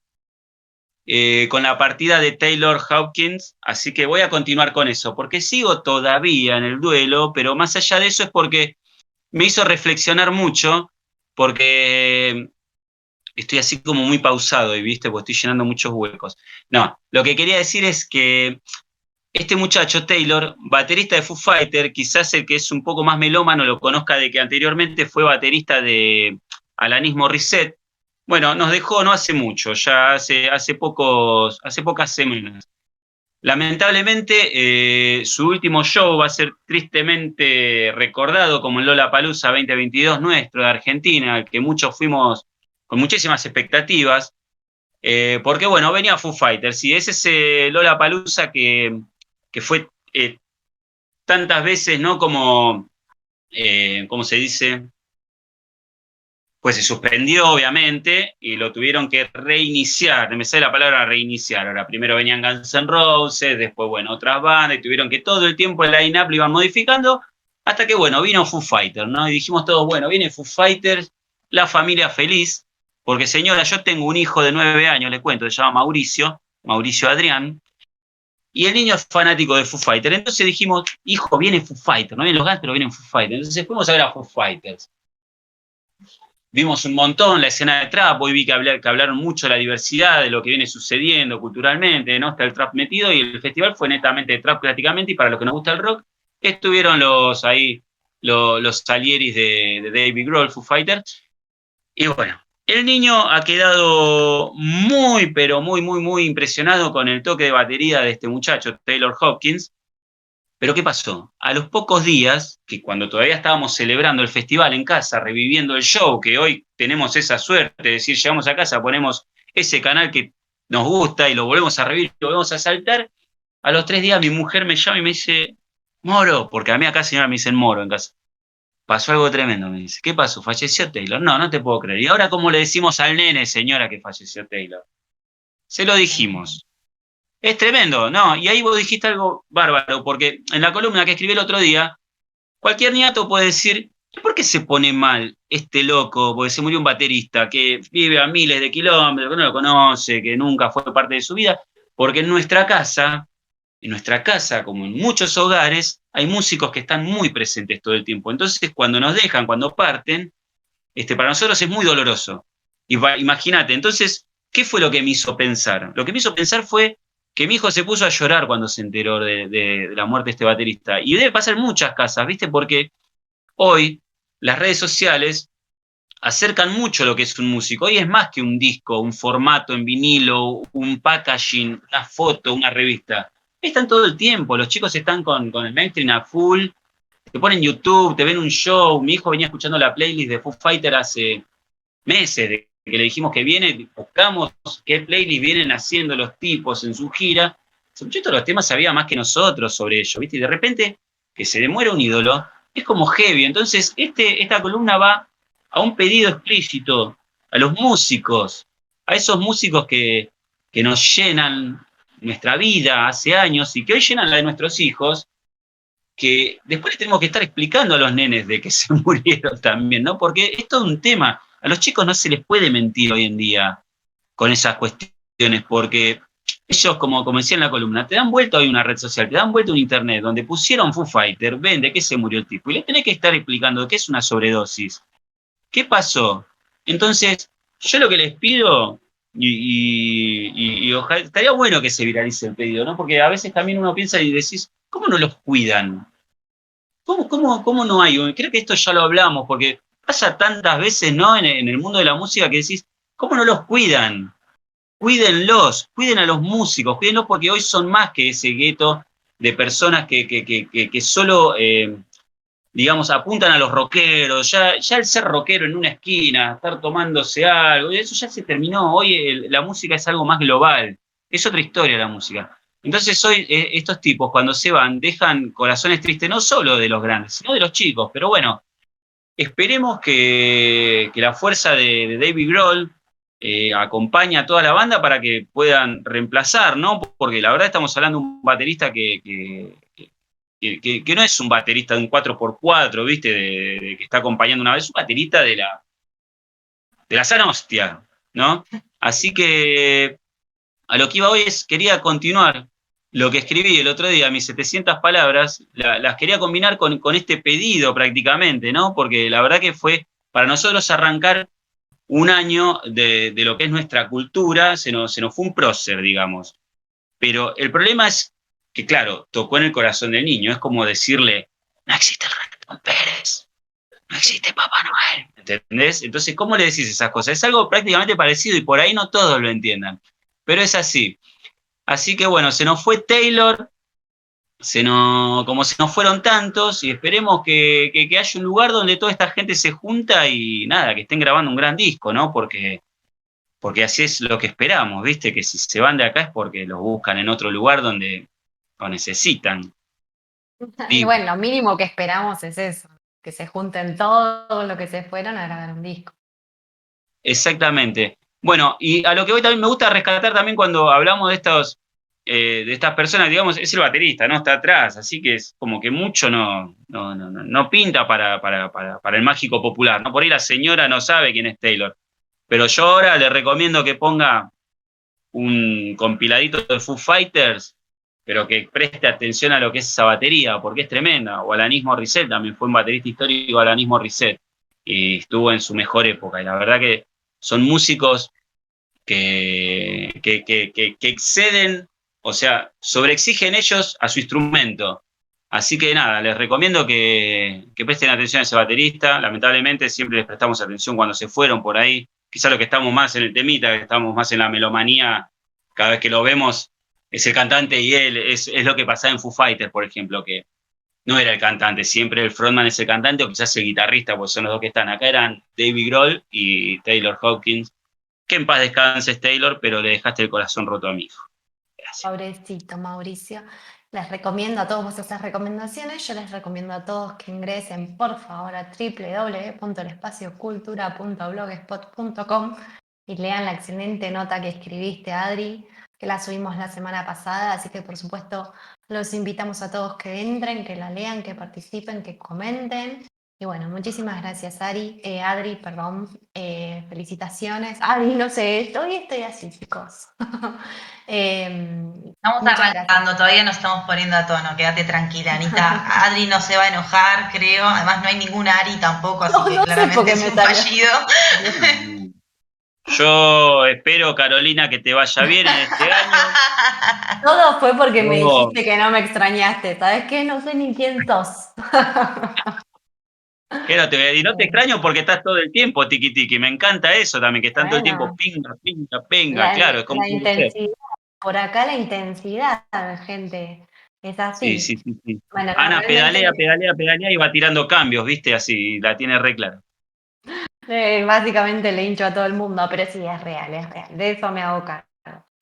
Speaker 5: con la partida de Taylor Hawkins, así que voy a continuar con eso, porque sigo todavía en el duelo, pero más allá de eso es porque me hizo reflexionar mucho, porque estoy así como muy pausado, y viste, porque estoy llenando muchos huecos. No, lo que quería decir es que este muchacho, Taylor, baterista de Foo Fighter, quizás el que es un poco más melómano lo conozca de que anteriormente fue baterista de Alanis Morissette. Bueno, nos dejó no hace mucho, ya hace pocas semanas. Lamentablemente, su último show va a ser tristemente recordado como el Lollapalooza 2022 nuestro de Argentina, al que muchos fuimos con muchísimas expectativas, porque bueno, venía Foo Fighters y es ese Lollapalooza que fue tantas veces, ¿no? Como, ¿cómo se dice? Pues se suspendió, obviamente, y lo tuvieron que reiniciar. Me sale la palabra reiniciar. Ahora, primero venían Guns N' Roses, después, bueno, otras bandas, y tuvieron que todo el tiempo el line-up lo iban modificando, hasta que, bueno, vino Foo Fighters, ¿no? Y dijimos todos, bueno, viene Foo Fighters, la familia feliz, porque señora, yo tengo un hijo de 9 años, le cuento, se llama Mauricio Adrián, y el niño es fanático de Foo Fighters. Entonces dijimos, hijo, viene Foo Fighters, no vienen los Guns, pero vienen Foo Fighters. Entonces fuimos a ver a Foo Fighters. Vimos un montón la escena de trap, hoy vi que hablaron mucho de la diversidad, de lo que viene sucediendo culturalmente, ¿no? Está el trap metido y el festival fue netamente de trap prácticamente, y para los que nos gusta el rock, estuvieron los Salieris de David Grohl, Foo Fighters. Y bueno, el niño ha quedado muy, pero muy, muy, muy impresionado con el toque de batería de este muchacho, Taylor Hawkins. Pero ¿qué pasó? A los pocos días, que cuando todavía estábamos celebrando el festival en casa, reviviendo el show, que hoy tenemos esa suerte de decir, llegamos a casa, ponemos ese canal que nos gusta y lo volvemos a revivir, lo volvemos a saltar, a los 3 días mi mujer me llama y me dice, Moro, porque a mí acá señora me dicen Moro en casa. Pasó algo tremendo, me dice. ¿Qué pasó? ¿Falleció Taylor? No, no te puedo creer. ¿Y ahora cómo le decimos al nene, señora, que falleció Taylor? Se lo dijimos. Es tremendo, ¿no? Y ahí vos dijiste algo bárbaro, porque en la columna que escribí el otro día, cualquier niato puede decir, ¿por qué se pone mal este loco? Porque se murió un baterista que vive a miles de kilómetros, que no lo conoce, que nunca fue parte de su vida, porque en nuestra casa, como en muchos hogares, hay músicos que están muy presentes todo el tiempo. Entonces, cuando nos dejan, cuando parten, para nosotros es muy doloroso. Imagínate, entonces, ¿qué fue lo que me hizo pensar? Lo que me hizo pensar fue que mi hijo se puso a llorar cuando se enteró de la muerte de este baterista. Y debe pasar en muchas casas, ¿viste? Porque hoy las redes sociales acercan mucho lo que es un músico. Hoy es más que un disco, un formato en vinilo, un packaging, una foto, una revista. Están todo el tiempo, los chicos están con el mainstream a full, te ponen YouTube, te ven un show. Mi hijo venía escuchando la playlist de Foo Fighter hace meses, de que le dijimos que viene, buscamos qué playlist vienen haciendo los tipos en su gira. Se muchos de los temas sabía más que nosotros sobre ello, ¿viste? Y de repente, que se le muera un ídolo, es como heavy. Entonces, esta columna va a un pedido explícito a los músicos, a esos músicos que nos llenan nuestra vida hace años y que hoy llenan la de nuestros hijos, que después les tenemos que estar explicando a los nenes de que se murieron también, ¿no? Porque es todo un tema. A los chicos no se les puede mentir hoy en día con esas cuestiones, porque ellos, como decía en la columna, te dan vuelta hoy una red social, te dan vuelta un internet, donde pusieron Foo Fighter, ven de qué se murió el tipo, y les tenés que estar explicando qué es una sobredosis. ¿Qué pasó? Entonces, yo lo que les pido, y ojalá, estaría bueno que se viralice el pedido, ¿no? Porque a veces también uno piensa y decís, ¿cómo no los cuidan? ¿Cómo no hay? Creo que esto ya lo hablamos, porque pasa tantas veces, ¿no? En el mundo de la música que decís, ¿cómo no los cuidan? Cuídenlos, cuiden a los músicos, cuídenlos porque hoy son más que ese gueto de personas que solo, digamos, apuntan a los rockeros. Ya el ser rockero en una esquina, estar tomándose algo, eso ya se terminó. Hoy la música es algo más global, es otra historia la música. Entonces hoy estos tipos cuando se van dejan corazones tristes no solo de los grandes, sino de los chicos. Pero bueno, esperemos que la fuerza de David Grohl acompañe a toda la banda para que puedan reemplazar, ¿no? Porque la verdad estamos hablando de un baterista que no es un baterista de un 4x4, ¿viste? De que está acompañando una vez, es un baterista de la sana hostia, ¿no? Así que a lo que iba hoy quería continuar lo que escribí el otro día, mis 700 palabras, las quería combinar con este pedido prácticamente, ¿no? Porque la verdad que fue para nosotros arrancar un año de lo que es nuestra cultura, se nos fue un prócer, digamos. Pero el problema es que, claro, tocó en el corazón del niño. Es como decirle, no existe el Ratón Pérez, no existe Papá Noel, ¿entendés? Entonces, ¿cómo le decís esas cosas? Es algo prácticamente parecido y por ahí no todos lo entiendan, pero es así. Así que bueno, se nos fue Taylor, como se nos fueron tantos, y esperemos que haya un lugar donde toda esta gente se junta y nada, que estén grabando un gran disco, ¿no? Porque así es lo que esperamos, ¿viste? Que si se van de acá es porque los buscan en otro lugar donde lo necesitan.
Speaker 2: Y bueno, lo mínimo que esperamos es eso, que se junten todos los que se fueron a grabar un disco.
Speaker 5: Exactamente. Bueno, y a lo que hoy también me gusta rescatar también cuando hablamos de estas personas, digamos, es el baterista, ¿no? Está atrás, así que es como que mucho no pinta para el mágico popular, ¿no? Por ahí la señora no sabe quién es Taylor, pero yo ahora le recomiendo que ponga un compiladito de Foo Fighters, pero que preste atención a lo que es esa batería, porque es tremenda. O Alanis Morissette también fue un baterista histórico, Alanis Morissette, y estuvo en su mejor época. Y la verdad que son músicos que exceden, o sea, sobreexigen ellos a su instrumento. Así que nada, les recomiendo que presten atención a ese baterista. Lamentablemente siempre les prestamos atención cuando se fueron por ahí. Quizá lo que estamos más en el temita, que estamos más en la melomanía, cada vez que lo vemos es el cantante y él, es lo que pasaba en Foo Fighters, por ejemplo, que no era el cantante, siempre el frontman es el cantante o quizás el guitarrista, porque son los dos que están acá, eran David Grohl y Taylor Hawkins, que en paz descanses Taylor, pero le dejaste el corazón roto a mi hijo. Gracias.
Speaker 2: Pobrecito Mauricio. Les recomiendo a todos esas recomendaciones. Yo les recomiendo a todos que ingresen por favor a www.elespaciocultura.blogspot.com y lean la excelente nota que escribiste, Adri, que la subimos la semana pasada. Así que por supuesto los invitamos a todos que entren, que la lean, que participen, que comenten. Y bueno, muchísimas gracias, Adri, felicitaciones. Adri, no sé, hoy estoy así, chicos.
Speaker 1: Estamos
Speaker 2: Muchas
Speaker 1: arrancando,
Speaker 2: gracias.
Speaker 1: todavía nos estamos poniendo a tono, quédate tranquila, Anita. Adri no se va a enojar, creo. Además no hay ningún Ari tampoco, así que
Speaker 2: No sé por
Speaker 1: claramente
Speaker 2: qué
Speaker 1: es
Speaker 2: me
Speaker 1: un
Speaker 2: salió.
Speaker 1: fallido.
Speaker 5: Yo espero, Carolina, que te vaya bien en este año.
Speaker 2: Todo fue porque me
Speaker 5: No.
Speaker 2: dijiste que no me extrañaste. ¿Sabes qué? No sé ni quién sos.
Speaker 5: ¿Qué no te voy a decir? No te extraño porque estás todo el tiempo tiki tiki. Me encanta eso también, que están todo el tiempo
Speaker 2: Bueno,
Speaker 5: pinga, pinga, pinga. Claro, es como
Speaker 2: la
Speaker 5: tiene que ser.
Speaker 2: intensidad. Por acá la intensidad, gente. Es
Speaker 5: Sí,
Speaker 2: así.
Speaker 5: sí, sí, sí.
Speaker 2: Bueno, no,
Speaker 5: Ana pedalea,
Speaker 2: realmente,
Speaker 5: pedalea, pedalea y va tirando cambios, ¿viste? Así, la tiene re clara.
Speaker 2: básicamente le hincho a todo el mundo, pero sí, es real, es real. De eso me hago cargo.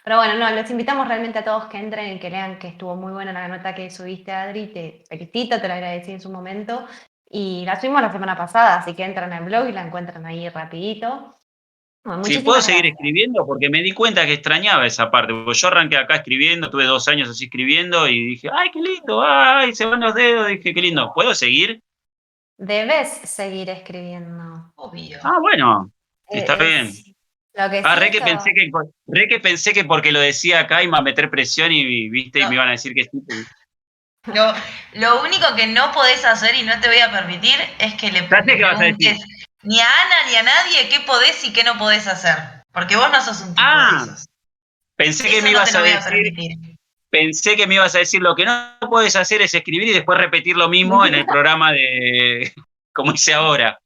Speaker 2: Pero bueno, no, los invitamos realmente a todos que entren y que lean que estuvo muy buena la nota que subiste, Adri. Te felicito, te la agradecí en su momento. Y la subimos la semana pasada, así que entran al blog y la encuentran ahí rapidito. Bueno,
Speaker 5: Sí, puedo
Speaker 2: muchísimas
Speaker 5: seguir
Speaker 2: gracias.
Speaker 5: escribiendo porque me di cuenta que extrañaba esa parte. Porque yo arranqué acá escribiendo, tuve 2 años así escribiendo y dije, ¡ay, qué lindo! ¡Ay, se van los dedos! Dije, qué lindo. ¿Puedo seguir?
Speaker 2: Debes seguir escribiendo.
Speaker 1: Obvio.
Speaker 5: Ah, bueno, está bien.
Speaker 2: Lo que
Speaker 5: Ah,
Speaker 2: sí
Speaker 5: re que pensé que porque lo decía acá iba a meter presión y viste, y
Speaker 1: No.
Speaker 5: me iban a decir que sí.
Speaker 1: Lo único que no podés hacer y no te voy a permitir es que le
Speaker 5: Ya sé qué vas a decir.
Speaker 1: preguntes ni a Ana ni a nadie qué podés y qué no podés hacer. Porque vos no sos un tipo de
Speaker 5: Ah,
Speaker 1: esos.
Speaker 5: pensé que
Speaker 1: Eso
Speaker 5: me
Speaker 1: no te
Speaker 5: ibas
Speaker 1: lo
Speaker 5: a
Speaker 1: voy a
Speaker 5: decir,
Speaker 1: permitir.
Speaker 5: pensé que me ibas a decir lo que no puedes hacer es escribir y después repetir lo mismo en el programa de como hice ahora.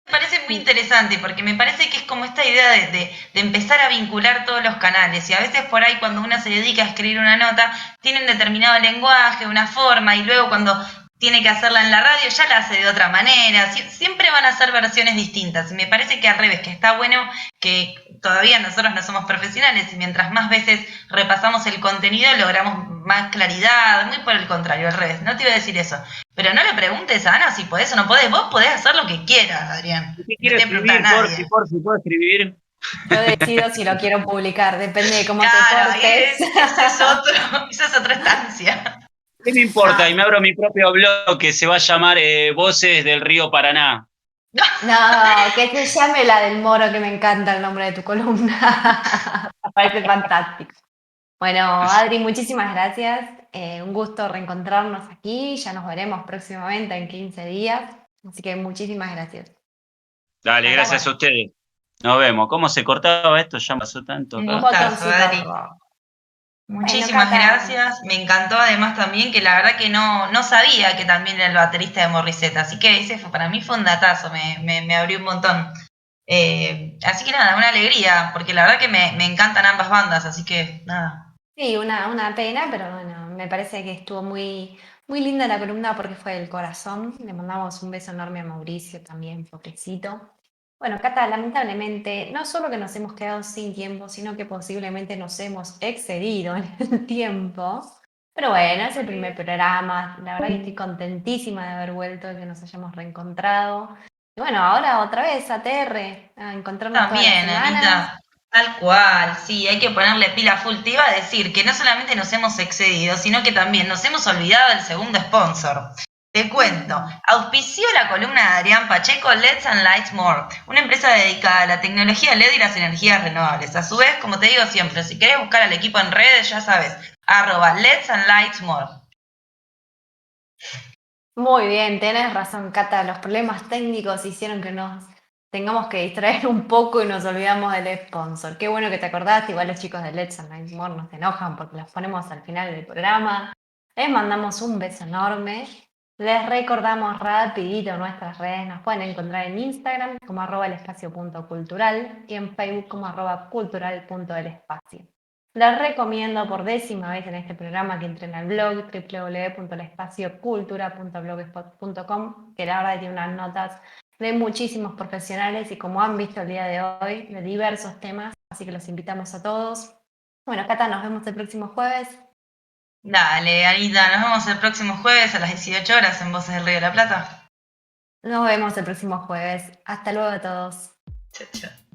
Speaker 1: Me parece muy interesante porque me parece que es como esta idea de empezar a vincular todos los canales y a veces por ahí cuando uno se dedica a escribir una nota tiene un determinado lenguaje, una forma y luego cuando tiene que hacerla en la radio ya la hace de otra manera, siempre van a ser versiones distintas y me parece que al revés, que está bueno que todavía nosotros no somos profesionales y mientras más veces repasamos el contenido logramos más claridad, muy por el contrario, al revés, no te iba a decir eso. Pero no le preguntes a Ana si podés o no podés. Vos podés hacer lo que quieras, Adrián.
Speaker 5: ¿Qué
Speaker 1: No
Speaker 5: quiero
Speaker 1: te pregunta a
Speaker 5: escribir?
Speaker 1: nadie.
Speaker 5: Porfi, ¿puedo escribir?
Speaker 2: Yo decido si lo quiero publicar, depende de cómo te
Speaker 1: Claro,
Speaker 2: portes.
Speaker 1: esa es otra estancia.
Speaker 5: ¿Qué me importa?
Speaker 2: Ah.
Speaker 5: Y me abro mi propio blog que se va a llamar Voces del Río Paraná.
Speaker 2: No, que se llame la del Moro, que me encanta el nombre de tu columna. Me parece fantástico. Bueno, Adri, muchísimas gracias. Un gusto reencontrarnos aquí. Ya nos veremos próximamente en 15 días. Así que muchísimas gracias.
Speaker 5: Dale,
Speaker 2: Hasta
Speaker 5: gracias a
Speaker 2: luego.
Speaker 5: ustedes. Nos vemos. ¿Cómo se cortaba esto? Ya pasó tanto
Speaker 2: Un
Speaker 5: acá.
Speaker 2: botoncito
Speaker 1: Adri.
Speaker 2: rojo.
Speaker 1: Muchísimas
Speaker 2: Cata.
Speaker 1: gracias. Me encantó además también que la verdad que no sabía que también era el baterista de Morissette. Así que ese para mí fue un datazo, me abrió un montón. Así que nada, una alegría, porque la verdad que me encantan ambas bandas, así que nada.
Speaker 2: Sí, una pena, pero bueno, me parece que estuvo muy, muy linda la columna porque fue del corazón. Le mandamos un beso enorme a Mauricio también, pobrecito. Bueno, Cata, lamentablemente, no solo que nos hemos quedado sin tiempo, sino que posiblemente nos hemos excedido en el tiempo. Pero bueno, es el primer programa. La verdad que estoy contentísima de haber vuelto, de que nos hayamos reencontrado. Y bueno, ahora otra vez a TR, a encontrarnos todas las
Speaker 1: También,
Speaker 2: semanas.
Speaker 1: Anita, tal cual, sí, hay que ponerle pila full. Te iba a decir que no solamente nos hemos excedido, sino que también nos hemos olvidado del segundo sponsor. Te cuento, auspició la columna de Adrián Pacheco Let's and Lights More, una empresa dedicada a la tecnología LED y las energías renovables. A su vez, como te digo siempre, si querés buscar al equipo en redes, ya sabes, @Let's and Lights More.
Speaker 2: Muy bien, tenés razón, Cata. Los problemas técnicos hicieron que nos tengamos que distraer un poco y nos olvidamos del sponsor. Qué bueno que te acordaste. Igual los chicos de Let's and Nice More nos enojan porque los ponemos al final del programa. Les mandamos un beso enorme. Les recordamos rapidito nuestras redes. Nos pueden encontrar en Instagram como @elespacio.cultural y en Facebook como @cultural.elespacio. Les recomiendo por 10ª vez en este programa que entren al blog www.elespaciocultura.blogspot.com, que la verdad tiene unas notas de muchísimos profesionales y como han visto el día de hoy, de diversos temas, así que los invitamos a todos. Bueno, Cata, nos vemos el próximo jueves.
Speaker 1: Dale, Anita, nos vemos el próximo jueves a las 18 horas en Voces del Río de la Plata.
Speaker 2: Nos vemos el próximo jueves. Hasta luego a todos.
Speaker 1: Chao, chao.